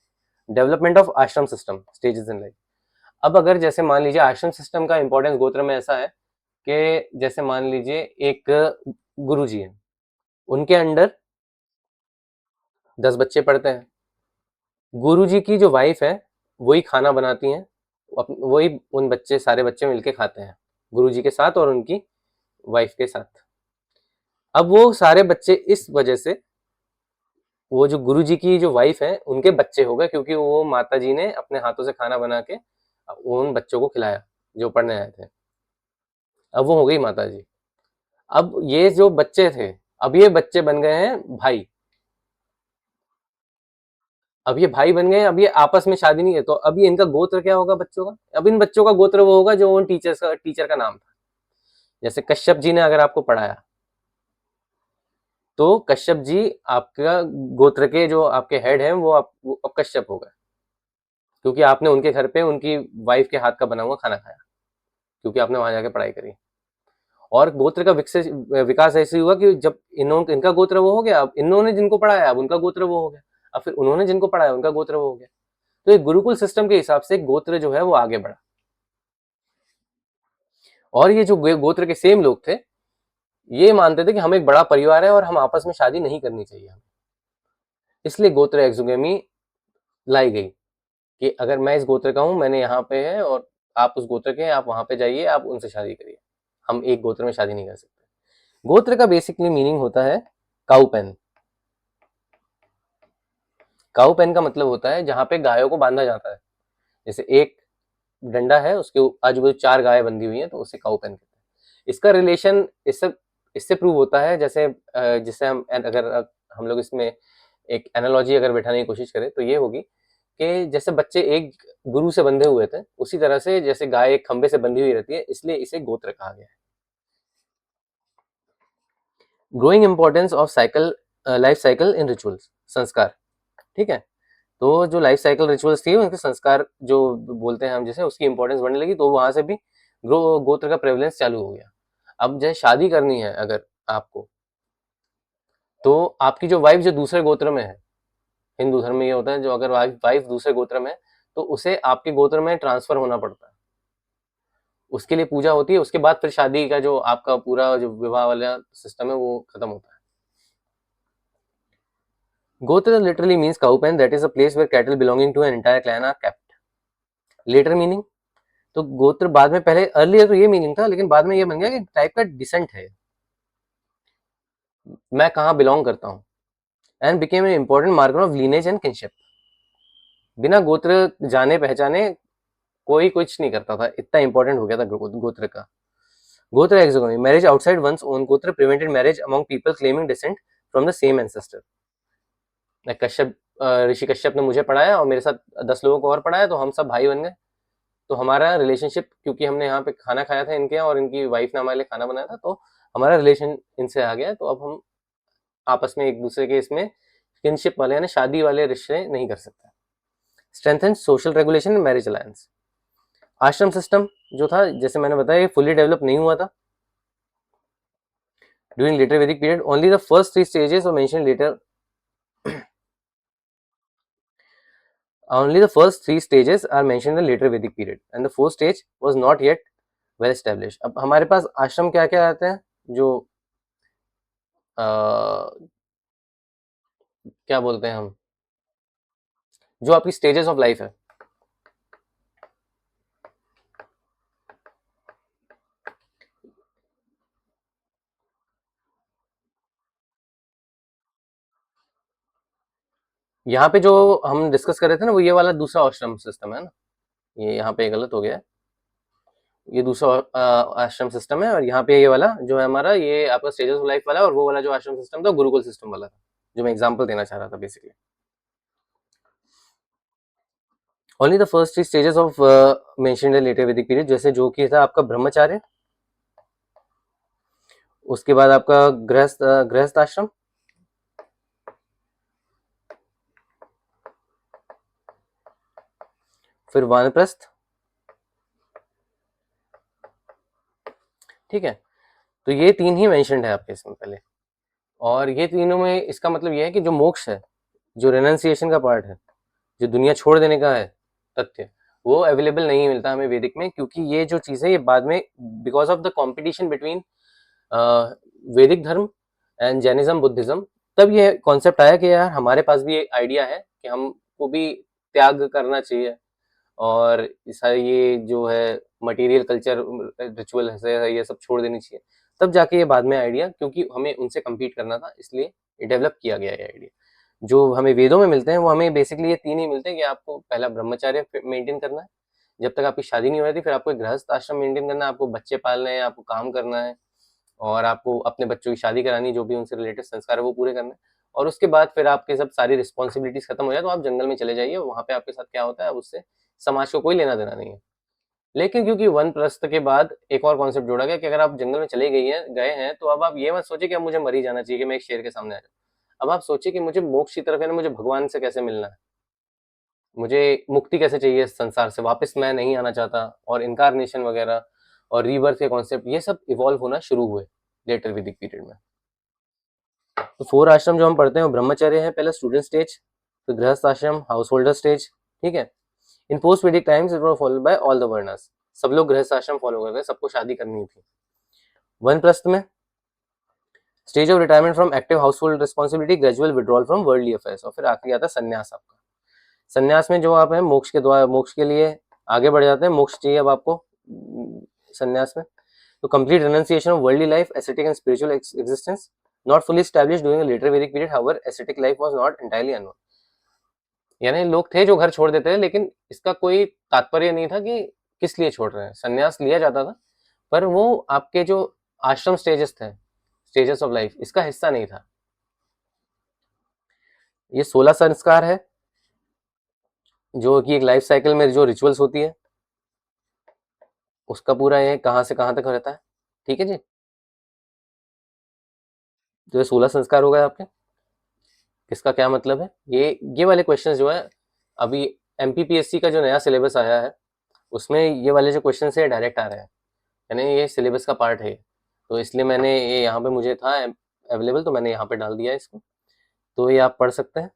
डेवलपमेंट ऑफ आश्रम सिस्टम, स्टेजेस इन लाइफ। अब अगर जैसे मान लीजिए आश्रम सिस्टम का इंपॉर्टेंस गोत्र में ऐसा है कि जैसे मान लीजिए एक गुरुजी है, उनके अंडर 10 बच्चे पढ़ते हैं, गुरुजी की जो वाइफ है वही खाना बनाती हैं, वही उन बच्चे, सारे बच्चे मिलके खाते हैं गुरुजी के साथ और उनकी वाइफ के साथ। अब वो सारे बच्चे इस वजह से, वो जो गुरुजी की जो वाइफ है उनके बच्चे हो गए, क्योंकि वो माता जी ने अपने हाथों से खाना बना के उन बच्चों को खिलाया जो पढ़ने आए थे। अब वो हो गई माता जी। अब ये जो बच्चे थे, अब ये बच्चे बन गए हैं भाई, अब ये भाई बन गए, अब ये आपस में शादी नहीं है, तो अब ये इनका गोत्र क्या होगा बच्चों का? अब इन बच्चों का गोत्र वो होगा जो उन टीचर का नाम था। जैसे कश्यप जी ने अगर आपको पढ़ाया, तो कश्यप जी आपका गोत्र के जो आपके हेड हैं वो अब कश्यप हो गए, क्योंकि आपने उनके घर पे उनकी वाइफ के हाथ का बना हुआ खाना खाया, क्योंकि आपने वहां जाके पढ़ाई करी। और गोत्र का विकास ऐसे हुआ कि जब इनका गोत्र वो हो गया, अब इन्होंने जिनको पढ़ाया अब उनका गोत्र वो हो गया, अब फिर उन्होंने जिनको पढ़ाया उनका गोत्र वो हो गया। तो एक गुरुकुल सिस्टम के हिसाब से गोत्र जो है वो आगे बढ़ा। और ये जो गोत्र के सेम लोग थे, ये मानते थे कि हम एक बड़ा परिवार है और हम आपस में शादी नहीं करनी चाहिए हमें, इसलिए गोत्र एक्सोगेमी लाई गई कि अगर मैं इस गोत्र का हूं, मैंने यहाँ पे है, और आप उस गोत्र के हैं, आप वहां पे जाइए, आप उनसे शादी करिए, हम एक गोत्र में शादी नहीं कर सकते। गोत्र का बेसिकली मीनिंग होता है काउ पेन। काउ पेन का मतलब होता है जहां पे गायों को बांधा जाता है, जैसे एक डंडा है, उसके आजू बाजू 4 गाय बंधी हुई हैं, तो उसे काउ पेन कहते हैं। इसका रिलेशन इससे इससे प्रूव होता है, जैसे जिससे हम अगर हम लोग इसमें एक एनालॉजी अगर बैठाने की कोशिश करें तो ये होगी कि जैसे बच्चे एक गुरु से बंधे हुए थे, उसी तरह से जैसे गाय एक खंबे से बंधी हुई रहती है, इसलिए इसे गोत्र कहा गया है। Growing importance of cycle, life cycle in rituals, संस्कार। ठीक है, तो जो लाइफ साइकिल रिचुअल्स थी उनके संस्कार जो बोलते हैं हम, जैसे उसकी इंपॉर्टेंस बढ़ने लगी, तो वहां से भी गोत्र का प्रेवलेंस चालू हो गया। अब जैसे शादी करनी है अगर आपको, तो आपकी जो वाइफ जो दूसरे गोत्र में है, हिंदू धर्म में ये होता है, जो अगर वाइफ दूसरे गोत्र में है, तो उसे आपके गोत्र में ट्रांसफर होना पड़ता है, उसके लिए पूजा होती है, उसके बाद फिर शादी का जो आपका पूरा जो विवाह वाला सिस्टम है वो खत्म होता है। Gotra literally means cow pen, that is a place where cattle belonging to an entire clan are kept. Later meaning, तो गोत्र बाद में, पहले अर्लियर तो ये मीनिंग था, लेकिन बाद में ये बन गया कि टाइप का डिसेंट है, मैं कहाँ बिलोंग करता हूँ, and became an important marker of lineage and kinship. बिना गोत्र जाने पहचाने कोई कुछ नहीं करता था, इतना इंपॉर्टेंट हो गया था गोत्र का। Gotra exogamy, marriage outside one's own gotra prevented marriage among people claiming descent from the same ancestor. Kashyap, Rishi Kashyap ने मुझे पढ़ाया और मेरे साथ 10 लोगों को और पढ़ाया, तो हम सब भाई बन गए, तो हमारा रिलेशनशिप, क्योंकि हमने यहाँ पे खाना खाया था इनके, और इनकी वाइफ ने हमारे लिए खाना बनाया था, तो हमारा रिलेशन इनसे आ गया, तो अब हम आपस में एक दूसरे के इसमें किनशिप वाले यानी शादी वाले रिश्ते नहीं कर सकते। Strengthen social regulation marriage alliance. आश्रम सिस्टम जो था, जैसे मैंने बताया, ये फुली डेवलप नहीं हुआ था during later Vedic period, only the first 3 stages were mentioned later. Only the first 3 stages are mentioned in the later Vedic period, and the fourth stage was not yet well established. अब हमारे पास आश्रम क्या क्या आते हैं, जो क्या बोलते हैं हम, जो आपकी स्टेजेस ऑफ लाइफ है। यहाँ पे जो हम डिस्कस कर रहे थे ना, वो ये वाला दूसरा आश्रम सिस्टम है ना, ये यहाँ पे गलत हो गया है, ये दूसरा आश्रम सिस्टम है, और यहाँ पे ये वाला जो है हमारा, ये आपका स्टेजेस ऑफ लाइफ वाला, और वो वाला जो आश्रम सिस्टम था गुरुकुल सिस्टम वाला था, जो मैं एग्जाम्पल देना चाह रहा था basically. Only the first 3 stages of mentioned in later Vedic period, जैसे जो कि था आपका ब्रह्मचार्य, उसके बाद आपका गृहस्थ आश्रम, फिर वानप्रस्थ। ठीक है, तो ये 3 ही मेंशन्ड है आपके इसमें पहले, और ये तीनों में इसका मतलब ये है कि जो मोक्ष है, जो रेनन्सिएशन का पार्ट है, जो दुनिया छोड़ देने का है तथ्य, वो अवेलेबल नहीं मिलता हमें वैदिक में, क्योंकि ये जो चीज़ है ये बाद में, because of the competition between वैदिक धर्म एंड जैनिज्म बुद्धिज्म, तब ये कॉन्सेप्ट आया कि यार हमारे पास भी एक आइडिया है कि हमको भी त्याग करना चाहिए, और सारे ये जो है मटेरियल कल्चर रिचुअल है ये सब छोड़ देनी चाहिए। तब जाके ये बाद में आइडिया, क्योंकि हमें उनसे कम्पीट करना था, इसलिए ये डेवलप किया गया ये आइडिया। जो हमें वेदों में मिलते हैं वो हमें बेसिकली ये 3 ही मिलते हैं कि आपको पहला ब्रह्मचर्य मेंटेन करना है, जब तक आपकी शादी नहीं हो रही थी, फिर आपको एक गृहस्थ आश्रम मेंटेन करना है, आपको बच्चे पालने हैं, आपको काम करना है, और आपको अपने बच्चों की शादी करानी, जो भी उनसे रिलेटेड संस्कार है वो पूरे करने हैं, और उसके बाद फिर आपके सब सारी रिस्पॉन्सिबिलिटीज खत्म हो जाए तो आप जंगल में चले जाइए, वहां पे आपके साथ क्या होता है अब उससे समाज को कोई लेना देना नहीं है। लेकिन क्योंकि वनप्रस्थ के बाद एक और कॉन्सेप्ट जोड़ा गया कि अगर आप जंगल में चले गए हैं तो अब आप ये मत सोचिए कि अब मुझे मर ही जाना चाहिए कि मैं एक शेर के सामने आ जाऊं। अब आप सोचिए कि मुझे मोक्ष की तरफ है ना, मुझे भगवान से कैसे मिलना है, मुझे मुक्ति कैसे चाहिए इस संसार से, वापस मैं नहीं आना चाहता। और इनकारनेशन वगैरह और रीबर्थ के कॉन्सेप्ट ये सब इवॉल्व होना शुरू हुए लेटर वैदिक पीरियड में। तो 4 आश्रम जो हम पढ़ते हैं वो ब्रह्मचर्य है पहले, स्टूडेंट स्टेज, फिर गृहस्थ आश्रम, हाउस होल्डर स्टेज, ठीक है। In post Vedic times it was followed by all the varnas, सब लोग गृहस्थ आश्रम फॉलो करते हैं, सबको शादी करनी थी। वनप्रस्थ में stage of retirement from active house hold responsibility, gradual withdrawal from worldly affairs, और फिर आखिरी आता है संन्यास आपका। संन्यास में जो आप है मोक्ष के द्वारा, मोक्ष के लिए आगे बढ़ जाते हैं, मोक्ष चाहिए अब आपको संन्यास में। तो complete renunciation of worldly life, aesthetic and spiritual existence, not fully established during later Vedic period, however aesthetic life was not entirely unknown. यानी लोग थे जो घर छोड़ देते थे, लेकिन इसका कोई तात्पर्य नहीं था कि किस लिए छोड़ रहे हैं। संन्यास लिया जाता था पर वो आपके जो आश्रम स्टेजेस थे, स्टेजेस ऑफ लाइफ, इसका हिस्सा नहीं था। ये 16 संस्कार है जो कि एक लाइफ साइकिल में जो रिचुअल्स होती है उसका पूरा ये कहाँ से कहाँ तक रहता है, ठीक है जी। तो ये 16 संस्कार हो गए आपके, इसका क्या मतलब है, ये वाले क्वेश्चंस जो है अभी एमपीपीएससी का जो नया सिलेबस आया है उसमें ये वाले जो क्वेश्चन है डायरेक्ट आ रहे हैं, यानी ये सिलेबस का पार्ट है। तो इसलिए मैंने ये यहाँ पे मुझे था अवेलेबल तो मैंने यहाँ पे डाल दिया इसको, तो ये आप पढ़ सकते हैं।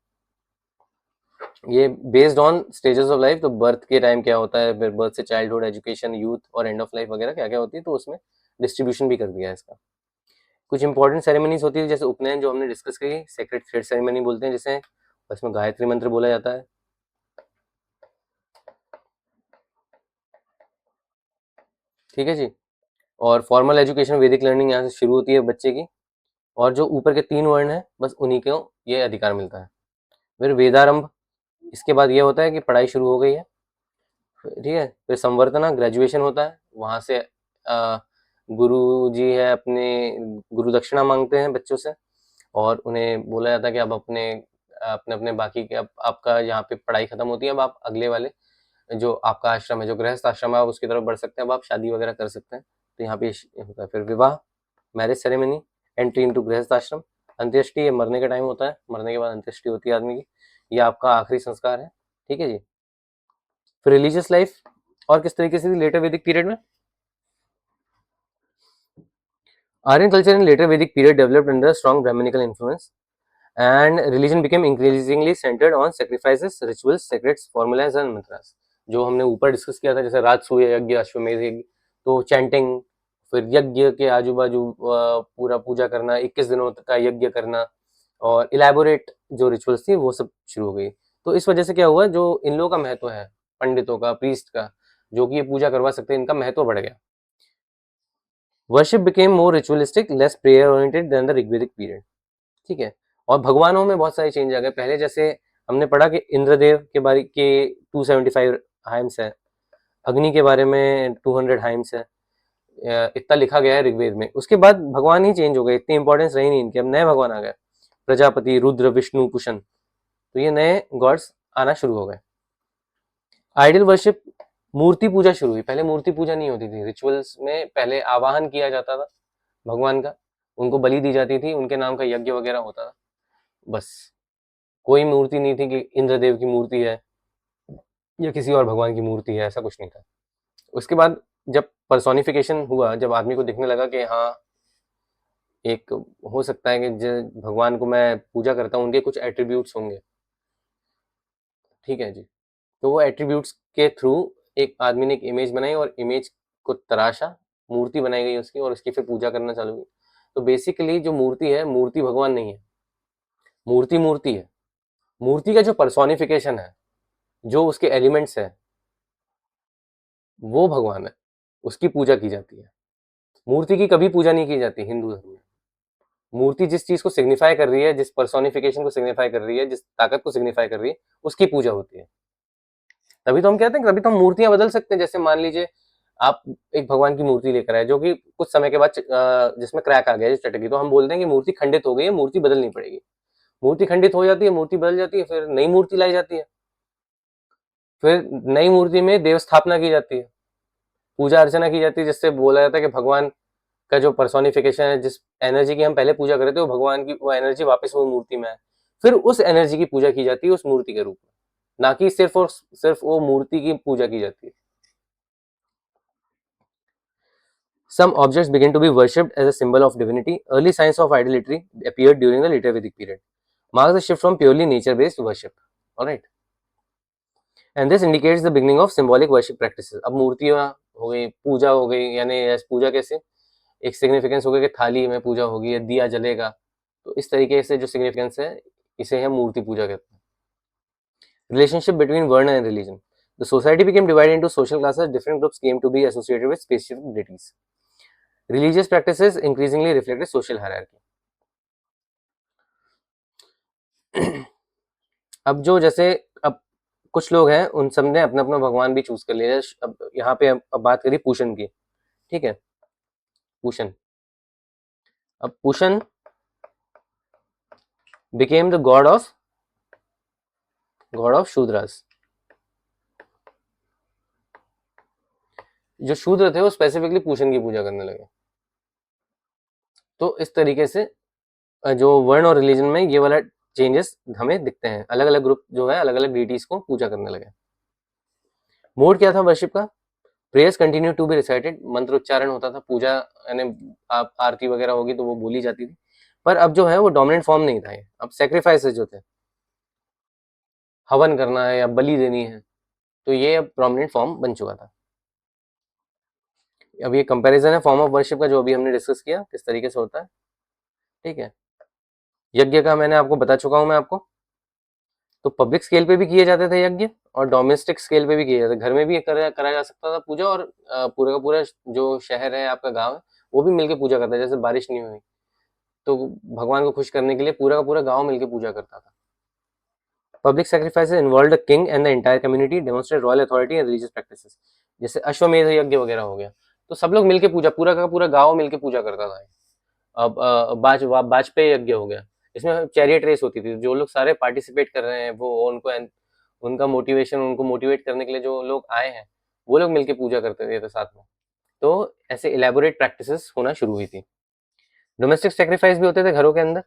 ये based on stages of life, तो बर्थ के टाइम क्या होता है, फिर बर्थ से चाइल्डहुड, एजुकेशन, यूथ और एंड ऑफ लाइफ वगैरह क्या क्या होती है, तो उसमें डिस्ट्रीब्यूशन भी कर दिया है इसका। कुछ इंपॉर्टेंट सेरेमनीज होती है जैसे उपनयन जो हमने डिस्कस की, सेक्रेट थ्रेड सेरेमनी बोलते हैं जिसे, उसमें गायत्री मंत्र बोला जाता है, ठीक है जी। और फॉर्मल एजुकेशन वैदिक लर्निंग यहाँ से शुरू होती है बच्चे की, और जो ऊपर के 3 वर्ण है बस उन्हीं को ये अधिकार मिलता है। फिर वेदारंभ, इसके बाद ये होता है कि पढ़ाई शुरू हो गई है, ठीक है। फिर संवर्तना, ग्रेजुएशन होता है, वहां से गुरु जी है अपने गुरु दक्षिणा मांगते हैं बच्चों से, और उन्हें बोला जाता है कि अब अपने अपने अपने बाकी के, अब आपका यहाँ पे पढ़ाई खत्म होती है, अब आप अगले वाले जो आपका आश्रम है, जो गृहस्थ आश्रम है, आप उसकी तरफ बढ़ सकते हैं, अब आप शादी वगैरह कर सकते हैं। तो यहाँ पे होता है फिर विवाह, मैरिज सेरेमनी, एंट्री इनटू गृहस्थ आश्रम, अंत्येष्टि, ये मरने का टाइम होता है, मरने के बाद अंत्येष्टि होती है आदमी की, ये आपका आखिरी संस्कार है, ठीक है जी। फिर रिलीजियस लाइफ और किस तरीके से लेटर वैदिक पीरियड में, Aryan culture in later Vedic period developed under strong Brahminical influence, and religion became increasingly centered on sacrifices, rituals, secrets, formulas and mantras. जो हमने ऊपर डिस्कस किया था जैसे राजसूय यज्ञ, अश्वमेध यज्ञ, तो चैंटिंग, फिर यज्ञ के आजू बाजू पूरा पूजा करना, 21 दिनों का यज्ञ करना, और इलेबोरेट जो रिचुअल्स थी वो सब शुरू हो गई। तो इस वजह से क्या हुआ, जो इन लोगों का महत्व है, पंडितों का, प्रीस्ट का, जो कि ये पूजा करवा सकते हैं, इनका महत्व बढ़ गया। Worship became more ritualistic, less prayer oriented than the Rigvedic period, ठीक है। और भगवानों में बहुत सारे चेंज आ गए, पहले जैसे हमने पढ़ा कि इंद्रदेव के बारे के 275 हाइम्स है, अग्नि के बारे में 200 हाइम्स है, इतना लिखा गया है ऋग्वेद में। उसके बाद भगवान ही चेंज हो गए, इतनी इंपॉर्टेंस रही नहीं इनकी, अब नए भगवान आ गए, प्रजापति, रुद्र, विष्णु, कुशन, तो ये नए गॉड्स आना शुरू हो गए। आइडल वर्शिप, मूर्ति पूजा शुरू हुई, पहले मूर्ति पूजा नहीं होती थी, रिचुअल्स में पहले आवाहन किया जाता था भगवान का, उनको बलि दी जाती थी, उनके नाम का यज्ञ वगैरह होता था, बस। कोई मूर्ति नहीं थी कि इंद्रदेव की मूर्ति है या किसी और भगवान की मूर्ति है, ऐसा कुछ नहीं था। उसके बाद जब पर्सोनिफिकेशन हुआ, जब आदमी को दिखने लगा कि हाँ एक हो सकता है कि भगवान को मैं पूजा करता हूँ, उनके कुछ एट्रीब्यूट्स होंगे, ठीक है जी। तो वो एट्रीब्यूट्स के थ्रू एक आदमी ने एक इमेज बनाई और इमेज को तराशा, मूर्ति बनाई गई उसकी, और उसकी फिर पूजा करना चालू की। तो बेसिकली जो मूर्ति है, मूर्ति भगवान नहीं है, मूर्ति मूर्ति है। मूर्ति का जो पर्सोनिफिकेशन है, जो उसके एलिमेंट्स है, वो भगवान है, उसकी पूजा की जाती है। मूर्ति की कभी पूजा नहीं की जाती हिंदू धर्म में। मूर्ति जिस चीज को सिग्निफाई कर रही है, जिस पर्सोनिफिकेशन को सिग्निफाई कर रही है, जिस ताकत को सिग्निफाई कर रही है, उसकी पूजा होती है। तभी तो हम कहते हैं कि तभी तो हम मूर्तियां बदल सकते हैं। जैसे मान लीजिए आप एक भगवान की मूर्ति लेकर आए जो कि कुछ समय के बाद जिसमें क्रैक आ गया, चटकी, तो हम बोलते हैं कि मूर्ति खंडित हो गई है, मूर्ति बदलनी पड़ेगी। मूर्ति खंडित हो जाती है, मूर्ति बदल जाती है, फिर नई मूर्ति लाई जाती है, फिर नई मूर्ति में देव स्थापना की जाती है, पूजा अर्चना की जाती है, जिससे बोला जाता है कि भगवान का जो पर्सोनिफिकेशन है, जिस एनर्जी की हम पहले पूजा करते थे, वो भगवान की वो एनर्जी वापस वो मूर्ति में है, फिर उस एनर्जी की पूजा की जाती है उस मूर्ति के रूप में, ना कि सिर्फ और सिर्फ वो मूर्ति की पूजा की जाती है। Some objects begin to be worshipped as a symbol of divinity. Early signs of idolatry appeared during the later Vedic period, marks a shift from purely nature-based worship. All right, and this indicates the beginning of symbolic worship practices. अब मूर्तियां हो गई, पूजा हो गई, यानी पूजा कैसे एक सिग्निफिकेंस हो गया कि थाली में पूजा होगी या दिया जलेगा, तो इस तरीके से जो सिग्निफिकेंस है इसे हम मूर्ति पूजा कहते हैं। Relationship between Varna and religion. The society became divided into social classes. Different groups came to be associated with specific deities. Religious practices increasingly reflected social hierarchy. अब जो जैसे अब कुछ लोग हैं उन सब ने अपना अपना भगवान भी चूज कर लिया। अब यहाँ पे अब बात करी पूषण की, ठीक है, पूषण। अब Pushan became the god of Shudras. जो शूद्र थे वो स्पेसिफिकली पूषण की पूजा करने लगे। तो इस तरीके से जो वर्ण और रिलीजन में ये वाला चेंजेस हमें दिखते हैं, अलग अलग ग्रुप जो है अलग अलग डीटीज को पूजा करने लगे। मोड क्या था वर्शिप का? Prayers continue to be recited, मंत्र उच्चारण होता था, पूजा यानी आप आरती वगैरह होगी तो वो बोली जाती थी, पर अब जो है वो डोमिनेंट फॉर्म नहीं था। अब सैक्रिफाइसेस जो थे, हवन करना है या बलि देनी है, तो ये अब प्रोमिनेंट फॉर्म बन चुका था। अब ये कंपैरिजन है फॉर्म ऑफ वर्शिप का जो अभी हमने डिस्कस किया किस तरीके से होता है, ठीक है। यज्ञ का मैंने आपको बता चुका हूं मैं आपको, तो पब्लिक स्केल पे भी किए जाते थे यज्ञ और डोमेस्टिक स्केल पे भी किए जाते थे। घर में भी करा जा सकता था पूजा, और पूरा का पूरा जो शहर है आपका गांव है वो भी मिलके पूजा करता है। जैसे बारिश नहीं हुई तो भगवान को खुश करने के लिए पूरा का पूरा गांव मिलके पूजा करता था। Public sacrifices involved the king and the entire community, demonstrate royal authority and religious practices. जैसे अश्वमेध यज्ञ वगैरह हो गया, तो सब लोग मिलके पूजा, पूरा का पूरा गांव मिलके पूजा करता था। अब वाजपेयी यज्ञ हो गया, इसमें चैरियट रेस होती थी, जो लोग सारे पार्टिसिपेट कर रहे हैं वो उनको उनका मोटिवेशन, उनको मोटिवेट करने के लिए जो लोग आए हैं वो लोग मिलके पूजा करते थे साथ में। तो ऐसे इलेबोरेट प्रैक्टिसेस होना शुरू हुई थी। डोमेस्टिक सेक्रीफाइस भी होते थे घरों के अंदर,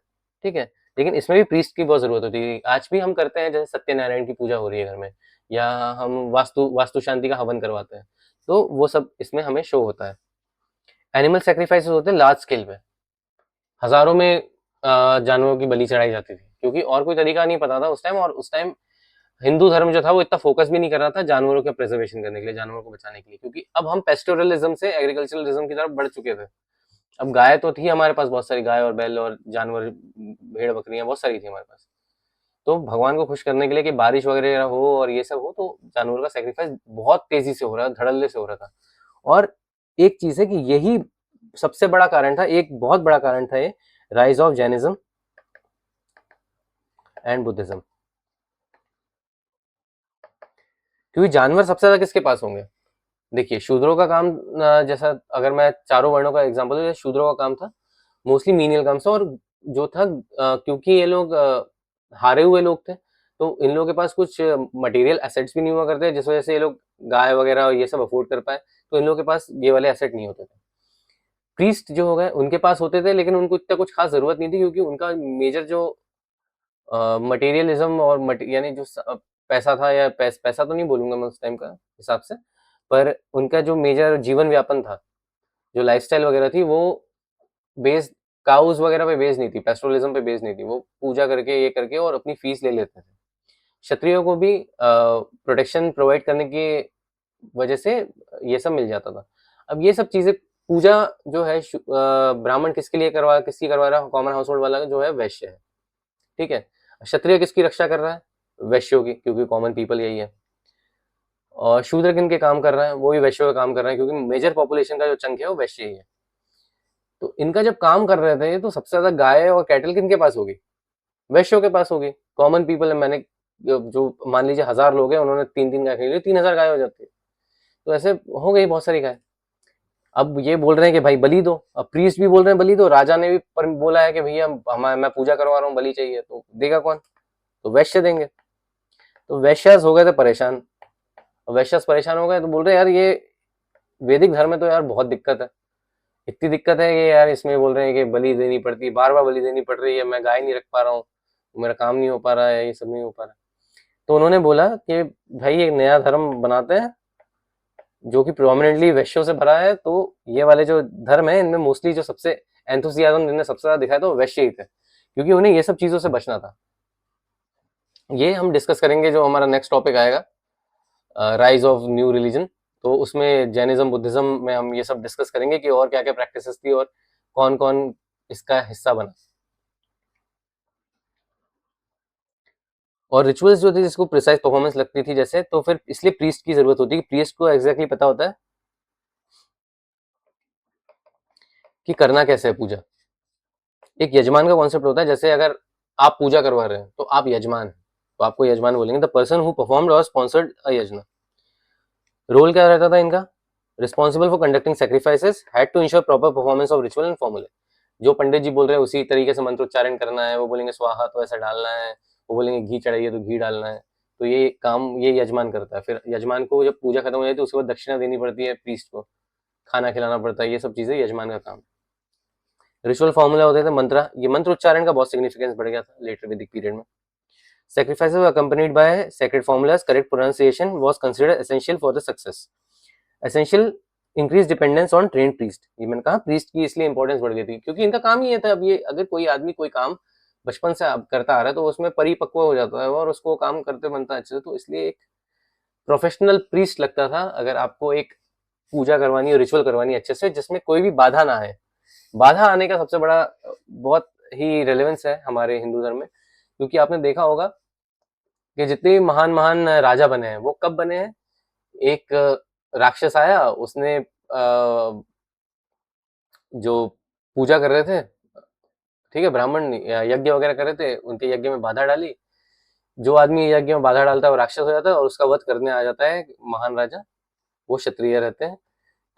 ठीक है, लेकिन इसमें भी प्रीस्ट की बहुत जरूरत होती है। आज भी हम करते हैं, जैसे सत्यनारायण की पूजा हो रही है घर में, या हम वास्तु शांति का हवन करवाते हैं, तो वो सब इसमें हमें शो होता है। एनिमल सेक्रीफाइस होते हैं लार्ज स्केल पे, हजारों में जानवरों की बलि चढ़ाई जाती थी, क्योंकि और कोई तरीका नहीं पता था उस टाइम, और उस टाइम हिंदू धर्म जो था वो इतना फोकस भी नहीं कर रहा था जानवरों के प्रिजर्वेशन करने के लिए, जानवरों को बचाने के लिए, क्योंकि अब हम पेस्टोरलिज्म से एग्रीकल्चरलिज्म की तरफ बढ़ चुके थे। अब गाय तो थी हमारे पास, बहुत सारी गाय और बैल और जानवर, भेड़ बकरियां बहुत सारी थी हमारे पास, तो भगवान को खुश करने के लिए कि बारिश वगैरह हो और ये सब हो, तो जानवरों का सेक्रीफाइस बहुत तेजी से हो रहा था, धड़ल्ले से हो रहा था। और एक चीज है कि यही सबसे बड़ा कारण था, एक बहुत बड़ा कारण था ये, rise of Jainism and Buddhism. क्योंकि जानवर सबसे ज्यादा किसके पास होंगे? देखिए शूद्रों का काम, जैसा अगर मैं चारों वर्णों का एग्जांपल दूं, शूद्रों का काम था मोस्टली मीनियल काम था, और जो था क्योंकि ये लोग हारे हुए लोग थे, तो इन लोगों के पास कुछ मटेरियल एसेट्स भी नहीं हुआ करते, जिस वजह से ये लोग गाय वगैरह और ये सब अफोर्ड कर पाए, तो इन लोगों के पास ये वाले एसेट नहीं होते थे। प्रीस्ट जो हो गए उनके पास होते थे, लेकिन उनको इतना कुछ खास जरूरत नहीं थी, क्योंकि उनका मेजर जो मटेरियलिज्म और यानी जो पैसा था, या पैसा तो नहीं बोलूंगा मैं उस टाइम का हिसाब से, पर उनका जो मेजर जीवन व्यापन था, जो लाइफस्टाइल वगैरह थी, वो बेस्ड काउज वगैरह पे बेस्ड नहीं थी, पेस्ट्रोलिज्म पे बेस्ड नहीं थी। वो पूजा करके ये करके और अपनी फीस ले लेते थे। क्षत्रियों को भी प्रोटेक्शन प्रोवाइड करने की वजह से ये सब मिल जाता था। अब ये सब चीजें, पूजा जो है ब्राह्मण किसके लिए किसकी करवा रहा है? कॉमन हाउस होल्ड वाला जो है वैश्य है, ठीक है। क्षत्रिय किसकी रक्षा कर रहा है? वैश्यों की, क्योंकि कॉमन पीपल यही है। और शूद्र किन के काम कर रहा है? वो भी वैश्यों का काम कर रहे हैं, क्योंकि मेजर पॉपुलेशन का जो चंक है वो वैश्य ही है। तो इनका जब काम कर रहे थे तो सबसे ज्यादा गाय और कैटल किनके पास होगी? वैश्यों के पास होगी। कॉमन पीपल, मैंने जो मान लीजिए 1000 लोग हैं, उन्होंने 3 गाय खरीदी, 3000 गाय हो जाती है, तो ऐसे हो गई बहुत सारी गाय। अब ये बोल रहे हैं कि भाई बलि दो, अब प्रीस्ट भी बोल रहे हैं बलि दो, राजा ने भी बोला है कि भैया मैं पूजा करवा रहा हूँ, बलि चाहिए, तो देगा कौन? तो वैश्य देंगे। तो वैश्यास हो गए थे परेशान। वैश्यास परेशान हो गए तो बोल रहे यार ये वैदिक धर्म में तो यार बहुत दिक्कत है, इतनी दिक्कत है कि यार इसमें बोल रहे हैं कि बलि देनी पड़ती है, बार बार बलि देनी पड़ रही है, मैं गाय नहीं रख पा रहा हूँ, मेरा काम नहीं हो पा रहा है, ये सब नहीं हो पा रहा। तो उन्होंने बोला कि भाई एक नया धर्म बनाते हैं जो कि प्रोमिनेंटली वैश्यों से भरा है। तो ये वाले जो धर्म है इनमें मोस्टली जो सबसे एंथुसियाज्म जिन्हें सबसे ज्यादा दिखाया तो वैश्य ही थे, क्योंकि उन्हें ये सब चीजों से बचना था। ये हम डिस्कस करेंगे जो हमारा नेक्स्ट टॉपिक आएगा, राइज ऑफ न्यू रिलीजन। तो उसमें जैनिज्म बुद्धिज्म में हम ये सब डिस्कस करेंगे कि और क्या क्या प्रैक्टिसेस थी और कौन कौन इसका हिस्सा बना। और रिचुअल्स जो थी जिसको प्रिसाइज परफॉर्मेंस लगती थी जैसे, तो फिर इसलिए प्रीस्ट की जरूरत होती है, प्रीस्ट को एग्जैक्टली पता होता है कि करना कैसे है पूजा। एक यजमान का कॉन्सेप्ट होता है, जैसे अगर आप पूजा करवा रहे हैं तो आप यजमान हैं, तो आपको यजमान बोलेंगे, द पर्सन हु परफॉर्म्ड और स्पॉन्सर्ड अ यज्ञ। रोल क्या रहता था इनका? Responsible for conducting sacrifices, had to ensure proper performance of ritual and formulae. जो पंडित जी बोल रहे हैं उसी तरीके से मंत्रोच्चारण करना है, वो बोलेंगे स्वाहा तो ऐसा डालना है, वो बोलेंगे घी चढ़ाइए तो घी डालना है। तो ये काम ये यजमान करता है। फिर यजमान को जब पूजा खत्म हो जाती है तो उसके बाद दक्षिणा देनी पड़ती है, प्रीस्ट को खाना खिलाना पड़ता है, ये सब चीजें यजमान का काम। रिचुअल फॉर्मूला होते थे मंत्र, ये मंत्र उच्चारण का बहुत सिग्निफिकेंस बढ़ गया था लेटर वैदिक पीरियड में। Sacrifices were accompanied by sacred formulas. Correct pronunciation was considered essential for the success. Essential increased dependence on trained priest. ये मैंने कहा priest की इसलिए इंपॉर्टेंस बढ़ गई थी क्योंकि इनका काम ही ये था। अब ये अगर कोई आदमी कोई काम बचपन से अब करता आ रहा है तो उसमें परिपक्व हो जाता है और उसको काम करते बनता है अच्छे से। तो इसलिए एक प्रोफेशनल प्रीस्ट लगता था अगर आपको एक पूजा करवानी और रिचुअल करवानी अच्छे से, जिसमें कोई भी बाधा ना आए। बाधा आने का सबसे बड़ा बहुत ही रेलेवेंस है हमारे हिंदू धर्म में, क्योंकि आपने देखा होगा कि जितने महान महान राजा बने हैं वो कब बने हैं? एक राक्षस आया, उसने जो पूजा कर रहे थे, ठीक है, ब्राह्मण यज्ञ वगैरह कर रहे थे, उनके यज्ञ में बाधा डाली। जो आदमी यज्ञ में बाधा डालता है वो राक्षस हो जाता है और उसका वध करने आ जाता है महान राजा, वो क्षत्रिय रहते हैं।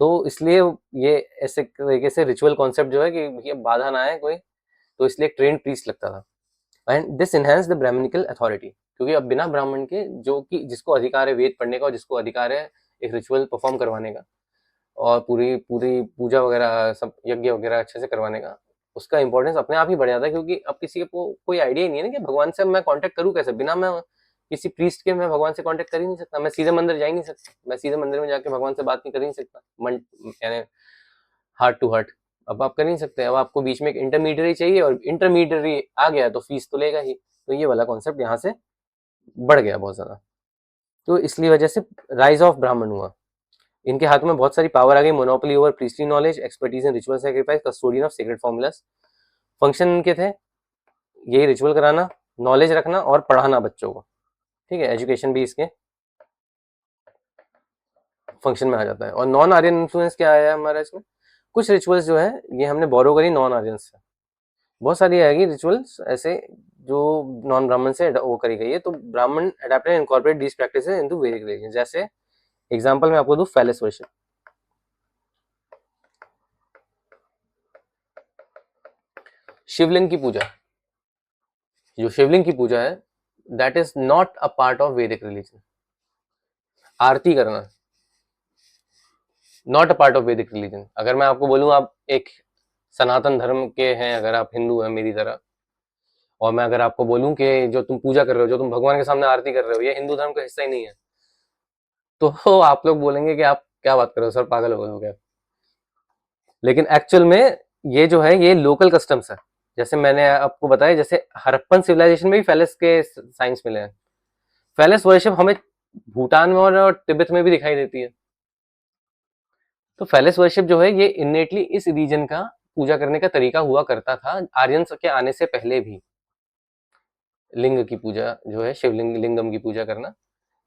तो इसलिए ये ऐसे तरीके से रिचुअल कॉन्सेप्ट जो है कि ये बाधा ना आए कोई, तो इसलिए एक ट्रेन प्रीस्ट लगता था। And this enhance the brahmanical authority, क्योंकि अब बिना ब्राह्मण के जो कि जिसको अधिकार है वेद पढ़ने का और जिसको अधिकार है एक रिचुअल परफॉर्म करवाने का और पूरी पूरी पूजा वगैरह सब यज्ञ वगैरह अच्छे से करवाने का, उसका इंपॉर्टेंस अपने आप ही बढ़ जाता है। क्योंकि अब किसी को कोई आइडिया ही नहीं है ना कि भगवान से मैं कांटेक्ट करूँ कैसे, बिना मैं किसी प्रीस्ट के मैं भगवान से कांटेक्ट कर ही नहीं सकता। मैं सीधे मंदिर जा ही नहीं सकता, मैं सीधे मंदिर में जाके भगवान से बात नहीं कर ही नहीं सकता, यानी हार्ट टू हार्ट। अब आप कर नहीं सकते, अब आपको बीच में एक इंटरमीडियरी चाहिए और इंटरमीडियरी आ गया तो फीस तो लेगा ही। तो ये वाला कॉन्सेप्ट यहाँ से बढ़ गया बहुत ज्यादा। तो इसलिए वजह से राइज ऑफ ब्राह्मण हुआ। इनके हाथ में बहुत सारी पावर आ गई, monopoly over priestly knowledge, expertise in ritual sacrifice, custodian of secret formulas. Function इनके थे यही रिचुअल कराना, नॉलेज रखना और पढ़ाना बच्चों को, ठीक है, एजुकेशन भी इसके फंक्शन में आ जाता है। और नॉन आर्यन इन्फ्लुएंस क्या आया हमारा इसमें? कुछ रिचुअल्स जो है ये हमने बोरो करी नॉन आर्यन से, बहुत सारी आएगी रिचुअल्स ऐसे जो नॉन ब्राह्मण से वो करी गई है। तो ब्राह्मण अडेप्टेड इनकॉर्पोरेट दीस प्रैक्टिसेस इनटू वैदिक रिलीजन। जैसे एग्जांपल मैं आपको दूं, फैलेस वर्शिप। शिवलिंग की पूजा, जो शिवलिंग की पूजा है that is not a part of वैदिक रिलीजन। आरती करना नॉट अ पार्ट ऑफ वैदिक रिलीजन। अगर मैं आपको बोलूं आप एक सनातन धर्म के हैं, अगर आप हिंदू हैं मेरी तरह, और मैं अगर आपको बोलूं कि जो तुम पूजा कर रहे हो, जो तुम भगवान के सामने आरती कर रहे हो, ये हिंदू धर्म का हिस्सा ही नहीं है, तो आप लोग बोलेंगे कि आप क्या बात कर रहे हो सर, पागल हो गए हो क्या? लेकिन एक्चुअल में ये जो है ये लोकल कस्टम्स है। जैसे मैंने आपको बताया, जैसे हड़प्पन सिविलाइजेशन में भी पैलेस के साइंस मिले हैं। पैलेस वर्शिप हमें भूटान में और तिब्बत में भी दिखाई देती है। तो पैलेस वर्शिप जो है ये इनेटली इस रीजन का पूजा करने का तरीका हुआ करता था आर्यंस के आने से पहले भी। लिंग की पूजा जो है, शिवलिंग लिंगम की पूजा करना,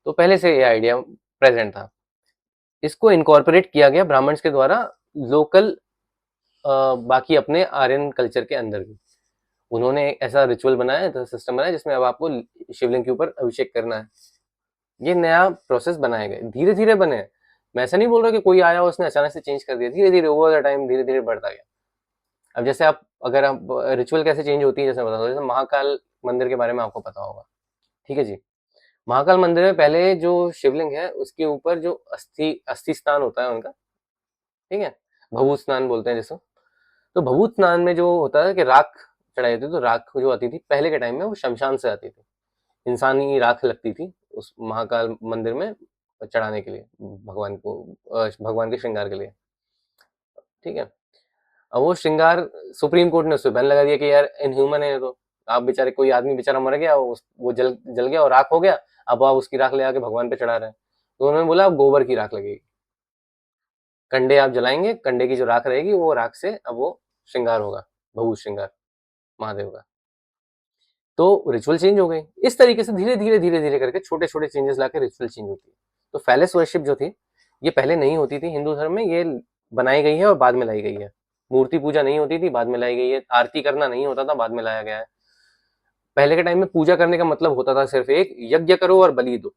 तो पहले से ये आइडिया प्रेजेंट था। इसको इनकॉर्पोरेट किया गया ब्राह्मण्स के द्वारा लोकल बाकी अपने आर्यन कल्चर के अंदर भी। उन्होंने एक ऐसा रिचुअल बनाया, तो सिस्टम बनाया जिसमें अब आपको शिवलिंग के ऊपर अभिषेक करना है। ये नया प्रोसेस बनाए गए, धीरे धीरे बने। मैं ऐसा नहीं बोल रहा कि कोई आया उसने अचानक से चेंज कर दिया, धीरे धीरे ओवर द टाइम धीरे धीरे बढ़ता गया। अब जैसे आप अगर आप रिचुअल कैसे चेंज होती है, जैसे बता दो, जैसे महाकाल मंदिर के बारे में आपको पता होगा, ठीक है जी। महाकाल मंदिर में पहले जो शिवलिंग है उसके ऊपर जो अस्थि अस्थि स्नान होता है उनका, ठीक है, भभूत स्नान बोलते हैं जिसको। तो भभूत स्नान में जो होता है कि राख चढ़ाई जाती थी, तो राख जो आती थी पहले के टाइम में वो शमशान से आती थी, इंसानी राख लगती थी उस महाकाल मंदिर में चढ़ाने के लिए भगवान को, भगवान के श्रृंगार के लिए, ठीक है। अब वो श्रृंगार सुप्रीम कोर्ट ने उस पर बैन लगा दिया कि यार इनह्यूमन है ये तो, आप बेचारे, कोई आदमी बेचारा मर गया, वो जल जल गया और राख हो गया, अब आप उसकी राख ले आके भगवान पे चढ़ा रहे हैं। तो उन्होंने बोला अब गोबर की राख लगेगी, कंडे आप जलाएंगे, कंडे की जो राख रहेगी वो राख से अब वो श्रृंगार होगा, भभूत श्रृंगार महादेव का। तो रिचुअल चेंज हो गई। इस तरीके से धीरे धीरे धीरे धीरे करके छोटे छोटे चेंजेस लाके रिचुअल चेंज होती है। तो फैलेस वर्शिप जो थी ये पहले नहीं होती थी हिंदू धर्म में, ये बनाई गई है और बाद में लाई गई है। मूर्ति पूजा नहीं होती थी, बाद में लाई गई है। आरती करना नहीं होता था, बाद में लाया गया है। पहले के टाइम में पूजा करने का मतलब होता था सिर्फ एक, यज्ञ करो और बलि दो,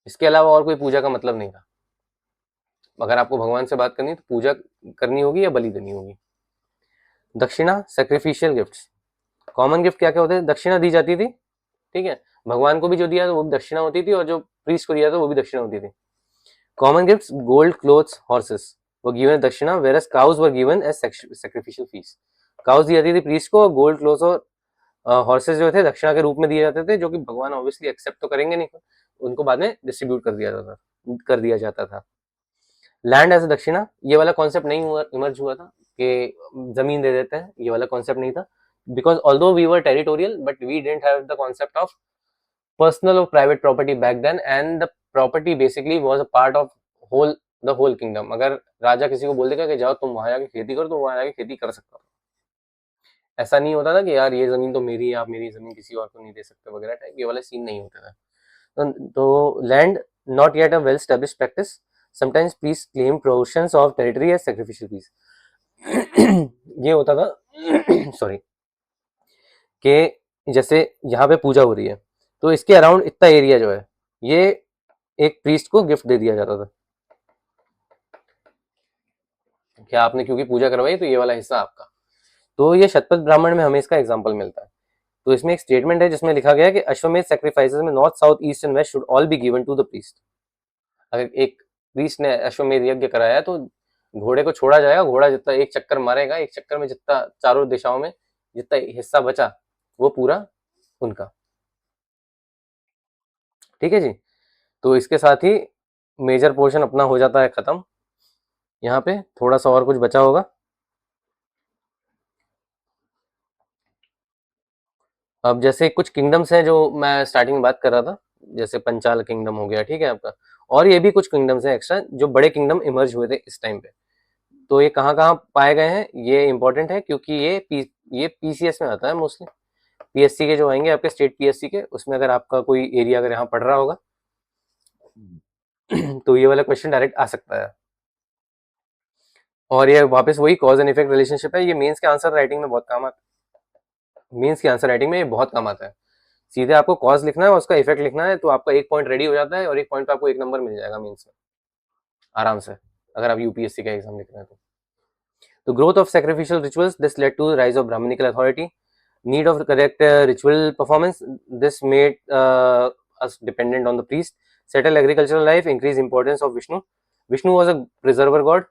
इसके अलावा और कोई पूजा का मतलब नहीं था। अगर आपको भगवान से बात करनी है तो पूजा करनी होगी या बलि देनी होगी। दक्षिणा, सैक्रिफिशियल गिफ्ट्स। कॉमन गिफ्ट क्या क्या होते हैं? दक्षिणा दी जाती थी, ठीक है, भगवान को भी जो दिया वो भी दक्षिणा होती थी, और जो प्रीस्ट को दिया था वो भी दक्षिणा होती थी। Common gifts, gold, clothes, horses were given दक्षिणा, whereas cows were given as sacrificial fees। Cows दी जाती थी प्रीस्ट को, और गोल्ड, क्लोथ्स और हॉर्सेस जो थे दक्षिणा के रूप में दिए जाते थे, जो कि भगवान ऑब्वियसली एक्सेप्ट तो करेंगे नहीं, उनको बाद में डिस्ट्रीब्यूट कर दिया जाता था। लैंड एज दक्षिणा, ये वाला कॉन्सेप्ट नहीं हुआ, इमर्ज हुआ था कि जमीन दे देते हैं, ये वाला कॉन्सेप्ट नहीं था, because although we were territorial but we didn't have the concept of personal or private property back then, and the property basically was a part of whole kingdom। अगर राजा किसी को बोल देगा कि जाओ तुम वहां जाके खेती करो, तो वहां जाके खेती कर सकता था। ऐसा नहीं होता था कि यार ये जमीन तो मेरी है, आप मेरी जमीन किसी और को नहीं दे सकते वगैरह टाइप, ये वाला सीन नहीं होता था। तो land not yet a well established practice, sometimes please claim portions of territory as sacrificial piece. ये होता था सॉरी, कि जैसे यहाँ पे पूजा हो रही है तो इसके अराउंड इतना एरिया जो है ये एक प्रीस्ट को गिफ्ट दे दिया जाता था, क्या आपने क्योंकि पूजा करवाई तो ये वाला हिस्सा आपका। तो ये शतपथ ब्राह्मण में हमें इसका एग्जांपल मिलता है। तो इसमें एक स्टेटमेंट है जिसमें लिखा गया है कि अश्वमेध सैक्रिफाइसेस में north, south, east and west should all be given to the priest. अगर एक प्रीस्ट ने अश्वमेध यज्ञ कराया तो घोड़े को छोड़ा जाएगा, घोड़ा जितना एक चक्कर मारेगा, एक चक्कर में जितना चारों दिशाओं में जितना हिस्सा बचा वो पूरा उनका, ठीक है जी। तो इसके साथ ही मेजर पोर्शन अपना हो जाता है खत्म। यहाँ पे थोड़ा सा और कुछ बचा होगा। अब जैसे कुछ किंगडम्स हैं जो मैं स्टार्टिंग में बात कर रहा था, जैसे पंचाल किंगडम हो गया, ठीक है आपका, और ये भी कुछ किंगडम्स हैं एक्स्ट्रा जो बड़े किंगडम इमर्ज हुए थे इस टाइम पे। तो ये कहाँ कहाँ पाए गए हैं ये इंपॉर्टेंट है, क्योंकि ये पीसीएस में आता है मोस्टली। पीएससी के जो आएंगे आपके स्टेट पीएससी के, उसमें अगर आपका कोई एरिया अगर यहाँ पढ़ रहा होगा तो ये वाला क्वेश्चन डायरेक्ट आ सकता है। और ये वापस वही कॉज एंड इफेक्ट रिलेशनशिप है, ये मेंस के आंसर राइटिंग में बहुत काम आता है। मेंस के आंसर राइटिंग में ये बहुत काम आता है। सीधे आपको कॉज लिखना है और उसका इफेक्ट लिखना है, तो आपका एक पॉइंट रेडी हो जाता है और एक पॉइंट पे आपको एक नंबर मिल जाएगा मेंस में आराम से, अगर आप यूपीएससी का एग्जाम लिख रहे हैं तो। The growth of sacrificial rituals, this led to the rise of Brahminical authority, need of correct ritual performance, this made us dependent on the priest, settle agricultural life, increase importance of Vishnu. Vishnu was a preserver god,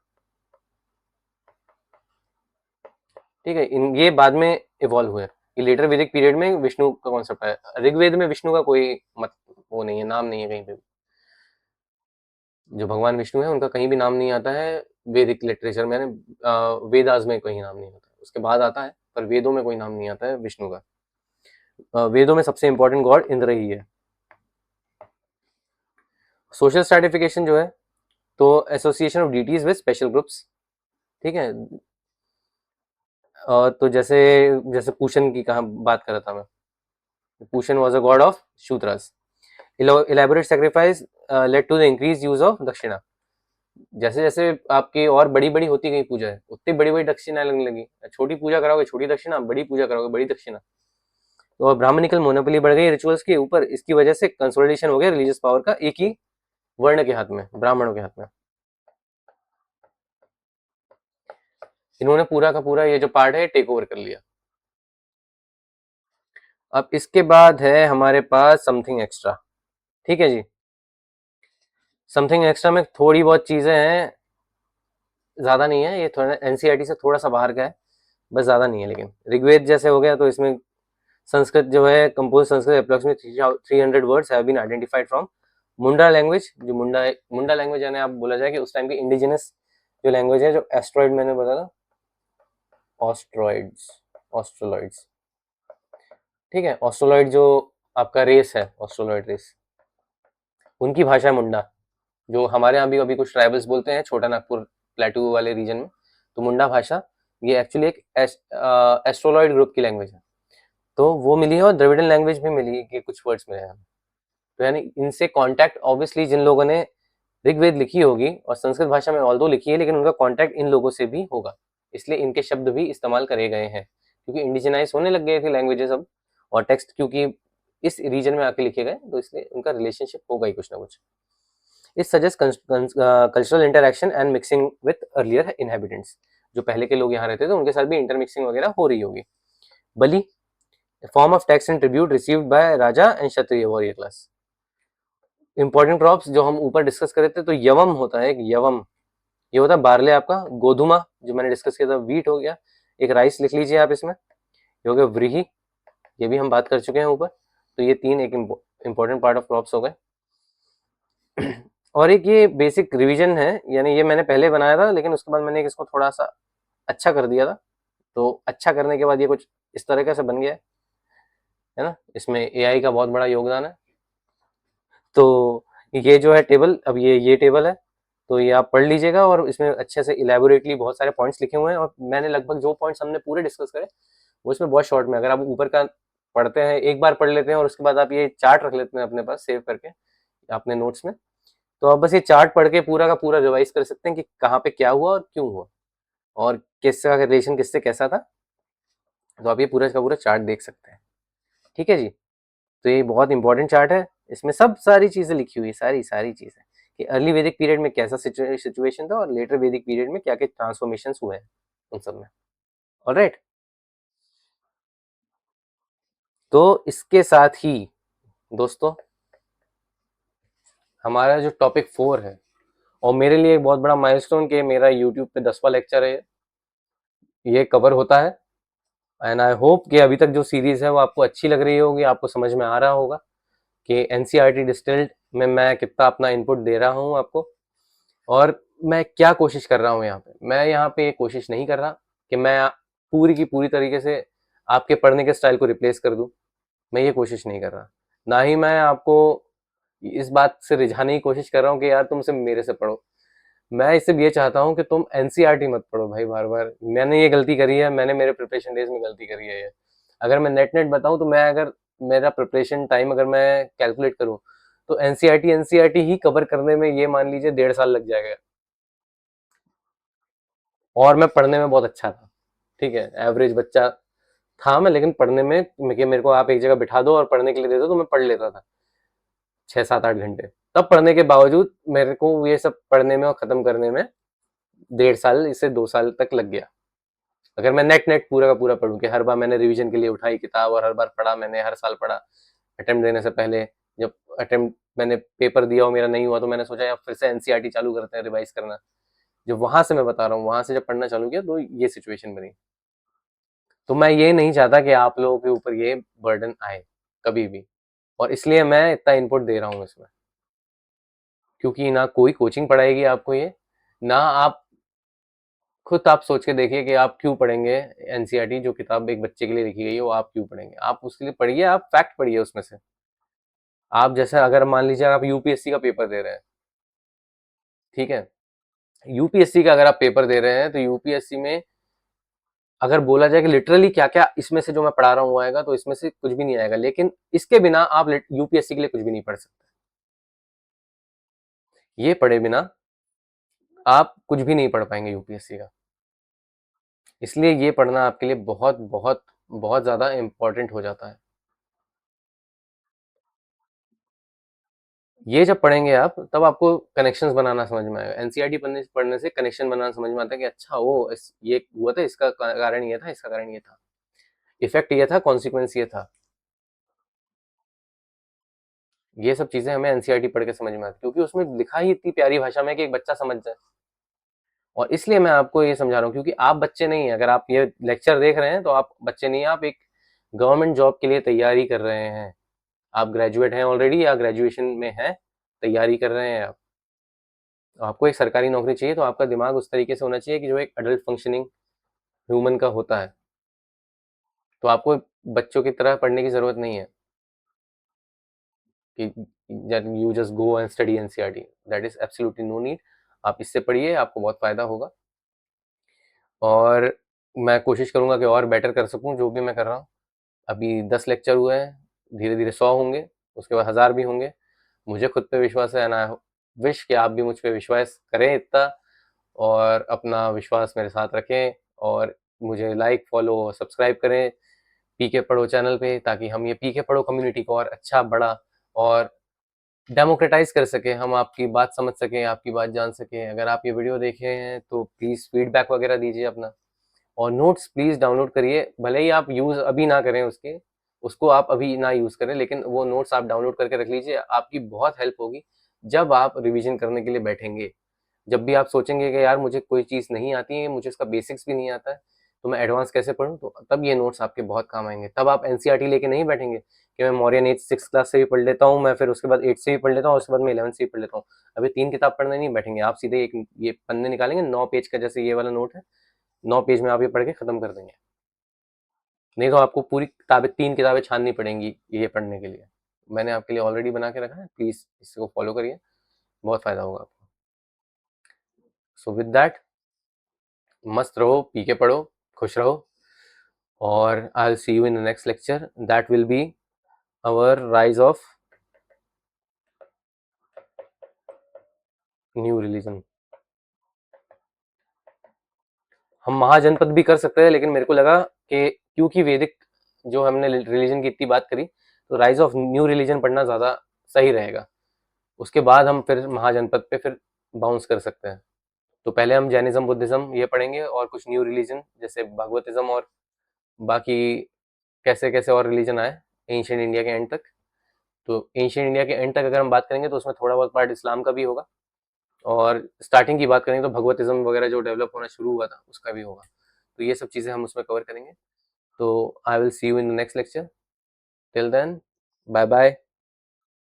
ठीक है। इन ये बाद में इवॉल्व हुए, ये लेटर वैदिक पीरियड में विष्णु का कॉन्सेप्ट है। ऋग्वेद में विष्णु का कोई मत वो नहीं है, नाम नहीं है कहीं पे। जो भगवान विष्णु है उनका कहीं भी नाम नहीं आता है वैदिक लिटरेचर में, वेदास में कोई नाम नहीं आता, उसके बाद आता है, पर वेदों में कोई नाम नहीं आता है विष्णु का। वेदों में सबसे इंपॉर्टेंट गॉड इंद्र ही है। सोशल स्ट्रैटिफिकेशन जो है, तो association of deities with special groups, ठीक है। तो जैसे जैसे पूषण की कहा बात कर रहा था मैं, Pushan was a God of Shudras. elaborate sacrifice led to the increased use of दक्षिणा। जैसे जैसे आपकी और बड़ी बड़ी होती गई पूजा है, उतनी बड़ी बड़ी दक्षिणा लगने लगी। छोटी पूजा कराओगे छोटी दक्षिणा, बड़ी पूजा कराओगे बड़ी दक्षिणा। तो ब्राह्मणिकल मोनोपोली बढ़ गई रिचुअल्स के ऊपर, इसकी वजह से कंसोलिडेशन हो गया रिलीजियस पावर का एक ही वर्ण के हाथ में, ब्राह्मणों के हाथ में। इन्होंने पूरा का पूरा ये जो पार्ट है टेक ओवर कर लिया। अब इसके बाद है हमारे पास समथिंग एक्स्ट्रा। ठीक है जी। समथिंग एक्स्ट्रा में थोड़ी बहुत चीजें हैं, ज्यादा नहीं है, ये थोड़ा एनसीईआरटी से थोड़ा सा बाहर का है, बस ज्यादा नहीं है। लेकिन ऋग्वेद जैसे हो गया, तो इसमें संस्कृत जो है, compose Sanskrit approximately 300 words have been identified from Munda language. जो मुंडा लैंग्वेज यानी आप बोला जाए कि उस टाइम की इंडिजिनस जो लैंग्वेज है, जो एस्ट्रॉइड मैंने बताया था, ऑस्ट्रॉइड्स, ऑस्ट्रोलॉइड्स। ठीक है, ऑस्ट्रोलॉइड जो आपका रेस है, ऑस्ट्रोलॉइड रेस, उनकी भाषा है मुंडा। जो हमारे यहाँ भी अभी कुछ ट्राइबल्स बोलते हैं छोटा नागपुर प्लेटू वाले रीजन में, तो मुंडा भाषा ये एक्चुअली एक एस्ट्रोलॉइड ग्रुप की लैंग्वेज है। तो वो मिली है, और द्रविडन लैंग्वेज भी मिली है कि कुछ वर्ड्स मिले हैं। तो यानी इनसे कांटेक्ट ऑब्वियसली जिन लोगों ने ऋग्वेद लिखी होगी और संस्कृत भाषा में ऑल्दो लिखी है, लेकिन उनका कांटेक्ट इन लोगों से भी होगा, इसलिए इनके शब्द भी इस्तेमाल करे गए हैं, क्योंकि इंडिजिनाइज होने लग गए थे लैंग्वेजेस अब, और टेक्स्ट क्योंकि इस रीजन में आके लिखे गए, तो इसलिए उनका रिलेशनशिप होगा ही कुछ ना कुछ। It suggest cultural interaction and mixing with earlier inhabitants. जो पहले के लोग यहाँ रहते थे उनके साथ भी इंटरमिक्सिंग वगैरह हो रही होगी। Bali, form of tax and tribute received by raja and Kshatriya warrior class. Important crops जो हम ऊपर डिस्कस कर रहे थे, तो यवम होता है, एक यवम, ये होता है बार्ले आपका, गोधुमा जो मैंने डिस्कस किया था, वीट हो गया, एक राइस लिख लीजिए आप इसमें, ये हो गया व्रीही, ये भी हम बात कर चुके हैं ऊपर। तो ये तीन एक इंपॉर्टेंट पार्ट ऑफ क्रॉप्स हो गए। और एक ये बेसिक रिवीजन है, यानी ये मैंने पहले बनाया था, लेकिन उसके बाद मैंने इसको थोड़ा सा अच्छा कर दिया था। तो अच्छा करने के बाद ये कुछ इस तरह का से बन गया है ना। इसमें एआई का बहुत बड़ा योगदान है। तो ये जो है टेबल, अब ये टेबल है, तो ये आप पढ़ लीजिएगा, और इसमें अच्छे से इलेबोरेटली बहुत सारे पॉइंट्स लिखे हुए हैं, और मैंने लगभग जो पॉइंट्स हमने पूरे डिस्कस करे वो इसमें बहुत शॉर्ट में, अगर आप ऊपर का पढ़ते हैं, एक बार पढ़ लेते हैं, और उसके बाद आप ये चार्ट रख लेते हैं अपने पास सेव करके अपने नोट्स में, तो आप बस ये चार्ट पढ़ के पूरा का पूरा रिवाइज कर सकते हैं कि कहाँ पे क्या हुआ और क्यों हुआ, और किसका रिलेशन किससे कैसा था। तो आप ये पूरा का पूरा चार्ट देख सकते हैं। ठीक है जी। तो ये बहुत इंपॉर्टेंट चार्ट है, इसमें सब सारी चीजें लिखी हुई है, सारी सारी चीजें, कि अर्ली वैदिक पीरियड में कैसा सिचुएशन था, और लेटर वैदिक पीरियड में क्या क्या ट्रांसफॉर्मेशन हुए हैं उन सब में। ऑलराइट। तो इसके साथ ही दोस्तों, हमारा जो टॉपिक 4 है, और मेरे लिए एक बहुत बड़ा माइलस्टोन कि मेरा यूट्यूब पे 10वां लेक्चर है, ये कवर होता है। एंड आई होप कि अभी तक जो सीरीज है वो आपको अच्छी लग रही होगी, आपको समझ में आ रहा होगा कि एनसीईआरटी डिस्टिल्ड में मैं कितना अपना इनपुट दे रहा हूँ आपको, और मैं क्या कोशिश कर रहा हूँ यहाँ पे। मैं यहाँ पे ये कोशिश नहीं कर रहा कि मैं पूरी की पूरी तरीके से आपके पढ़ने के स्टाइल को रिप्लेस कर दूँ, मैं ये कोशिश नहीं कर रहा। ना ही मैं आपको इस बात से रिझाने की कोशिश कर रहा हूँ कि यार तुम सिर्फ मेरे से पढ़ो। मैं इससे ये चाहता हूँ कि तुम एनसीईआरटी मत पढ़ो भाई बार बार। मैंने ये गलती करी है, मैंने मेरे प्रिपरेशन डेज में गलती करी है ये। अगर मैं नेट नेट बताऊँ, तो मैं अगर मेरा प्रिपरेशन टाइम अगर मैं कैलकुलेट करूँ, तो एनसीईआरटी ही कवर करने में ये मान लीजिए 1.5 साल लग जाएगा। और मैं पढ़ने में बहुत अच्छा था, ठीक है, एवरेज बच्चा था मैं, लेकिन पढ़ने में मेरे को आप एक जगह बिठा दो और पढ़ने के लिए दे दो, तो मैं पढ़ लेता था 6 7 8 घंटे। तब पढ़ने के बावजूद मेरे को ये सब पढ़ने में और खत्म करने में 1.5 साल इससे 2 साल तक लग गया। अगर मैं नेट नेट पूरा का पूरा पढ़ूं, कि हर बार मैंने रिवीजन के लिए उठाई किताब और हर बार पढ़ा, मैंने हर साल पढ़ा अटेम्प्ट देने से पहले। जब अटेम्प्ट मैंने पेपर दिया और मेरा नहीं हुआ, तो मैंने सोचा यार फिर से एनसीईआरटी चालू करते हैं रिवाइज करना। जो वहां से मैं बता रहा हूँ, वहां से जब पढ़ना चालू किया, तो ये सिचुएशन बनी। तो मैं ये नहीं चाहता कि आप लोगों के ऊपर ये बर्डन आए कभी भी, और इसलिए मैं इतना इनपुट दे रहा हूँ इसमें। क्योंकि ना कोई कोचिंग पढ़ाएगी आपको ये, ना आप खुद आप सोच के देखिए कि आप क्यों पढ़ेंगे एनसीईआरटी, जो किताब एक बच्चे के लिए लिखी गई है, वो आप क्यों पढ़ेंगे। आप उसके लिए पढ़िए, आप फैक्ट पढ़िए उसमें से। आप जैसे अगर मान लीजिए आप यूपीएससी का पेपर दे रहे हैं, ठीक है, यूपीएससी का अगर आप पेपर दे रहे हैं, तो यूपीएससी में अगर बोला जाए कि लिटरली क्या क्या इसमें से जो मैं पढ़ा रहा हूँ आएगा, तो इसमें से कुछ भी नहीं आएगा। लेकिन इसके बिना आप यूपीएससी के लिए कुछ भी नहीं पढ़ सकते। ये पढ़े बिना आप कुछ भी नहीं पढ़ पाएंगे यूपीएससी का। इसलिए ये पढ़ना आपके लिए बहुत बहुत बहुत ज्यादा इंपॉर्टेंट हो जाता है। ये जब पढ़ेंगे आप तब आपको कनेक्शंस बनाना समझ में आएगा। एनसीईआरटी पढ़ने से कनेक्शन बनाना समझ में आता है कि अच्छा वो ये हुआ था, इसका कारण ये था, इसका कारण ये था, इफेक्ट ये था, कॉन्सिक्वेंस ये था। ये सब चीजें हमें एनसीईआरटी पढ़ के समझ में आती, क्योंकि उसमें लिखा ही इतनी प्यारी भाषा में कि एक बच्चा समझ जाए। और इसलिए मैं आपको ये समझा रहा हूँ, क्योंकि आप बच्चे नहीं हैं। अगर आप ये लेक्चर देख रहे हैं तो आप बच्चे नहीं हैं, आप एक गवर्नमेंट जॉब के लिए तैयारी कर रहे हैं। आप ग्रेजुएट हैं ऑलरेडी या ग्रेजुएशन में हैं, तैयारी कर रहे हैं आप। तो आपको एक सरकारी नौकरी चाहिए, तो आपका दिमाग उस तरीके से होना चाहिए कि जो एक अडल्ट फंक्शनिंग ह्यूमन का होता है। तो आपको बच्चों की तरह पढ़ने की जरूरत नहीं है कि you just go and study NCERT. That is absolutely no need. आप इससे पढ़िए, आपको बहुत फायदा होगा। और मैं कोशिश करूंगा कि और बेटर कर सकूं जो भी मैं कर रहा हूँ। अभी 10 लेक्चर हुए हैं, धीरे धीरे 100 होंगे, उसके बाद 1000 भी होंगे। मुझे खुद पे विश्वास है, ना विश कि आप भी मुझ पे विश्वास करें इतना, और अपना विश्वास मेरे साथ रखें, और मुझे लाइक, फॉलो और सब्सक्राइब करें पीके पढ़ो चैनल पे, ताकि हम ये पीके पढ़ो कम्युनिटी को और अच्छा, बड़ा और डेमोक्रेटाइज कर सकें। हम आपकी बात समझ सकें, आपकी बात जान सकें। अगर आप ये वीडियो देखे हैं तो प्लीज़ फीडबैक वगैरह दीजिए अपना, और नोट्स प्लीज़ डाउनलोड करिए। भले ही आप यूज़ अभी ना करें उसको आप अभी ना यूज़ करें, लेकिन वो नोट्स आप डाउनलोड करके रख लीजिए। आपकी बहुत हेल्प होगी जब आप रिवीजन करने के लिए बैठेंगे। जब भी आप सोचेंगे कि यार मुझे कोई चीज़ नहीं आती है, मुझे इसका बेसिक्स भी नहीं आता है, तो मैं एडवांस कैसे पढूं, तो तब ये नोट्स आपके बहुत काम आएंगे। तब आप एनसीईआरटी लेके नहीं बैठेंगे कि मैं मौर्यन एज 6 क्लास से भी पढ़ लेता हूँ, मैं फिर उसके बाद 8 से भी पढ़ लेता हूँ, उसके बाद मैं 11 से भी पढ़ लेता हूँ। अभी 3 किताब पढ़ने नहीं बैठेंगे आप, सीधे एक ये पन्ने निकालेंगे 9 पेज का, जैसे ये वाला नोट है, 9 पेज में आप ये पढ़ के खत्म कर देंगे। नहीं तो आपको पूरी किताबें, 3 किताबें छाननी पड़ेंगी ये पढ़ने के लिए। मैंने आपके लिए ऑलरेडी बना के रखा है, प्लीज इसको फॉलो करिए, बहुत फायदा होगा आपको। सो विद दैट, मस्त रहो, पी के पढ़ो, खुश रहो, और I will see you in the next lecture, that will be our rise of new religion. हम महाजनपद भी कर सकते हैं, लेकिन मेरे को लगा कि क्योंकि वैदिक जो हमने रिलीजन की इतनी बात करी, तो राइज ऑफ न्यू रिलीजन पढ़ना ज़्यादा सही रहेगा। उसके बाद हम फिर महाजनपद पे फिर बाउंस कर सकते हैं। तो पहले हम जैनिज्म, बुद्धिज्म ये पढ़ेंगे, और कुछ न्यू रिलीजन जैसे भगवतिज्म, और बाकी कैसे कैसे और रिलीजन आए एंशियंट इंडिया के एंड तक। तो एंशियंट इंडिया के एंड तक अगर हम बात करेंगे तो उसमें थोड़ा बहुत पार्ट इस्लाम का भी होगा, और स्टार्टिंग की बात करेंगे तो भगवतिज्म वगैरह जो डेवलप होना शुरू हुआ था उसका भी होगा। तो ये सब चीज़ें हम उसमें कवर करेंगे। तो I will see you in the next lecture. Till then, bye bye.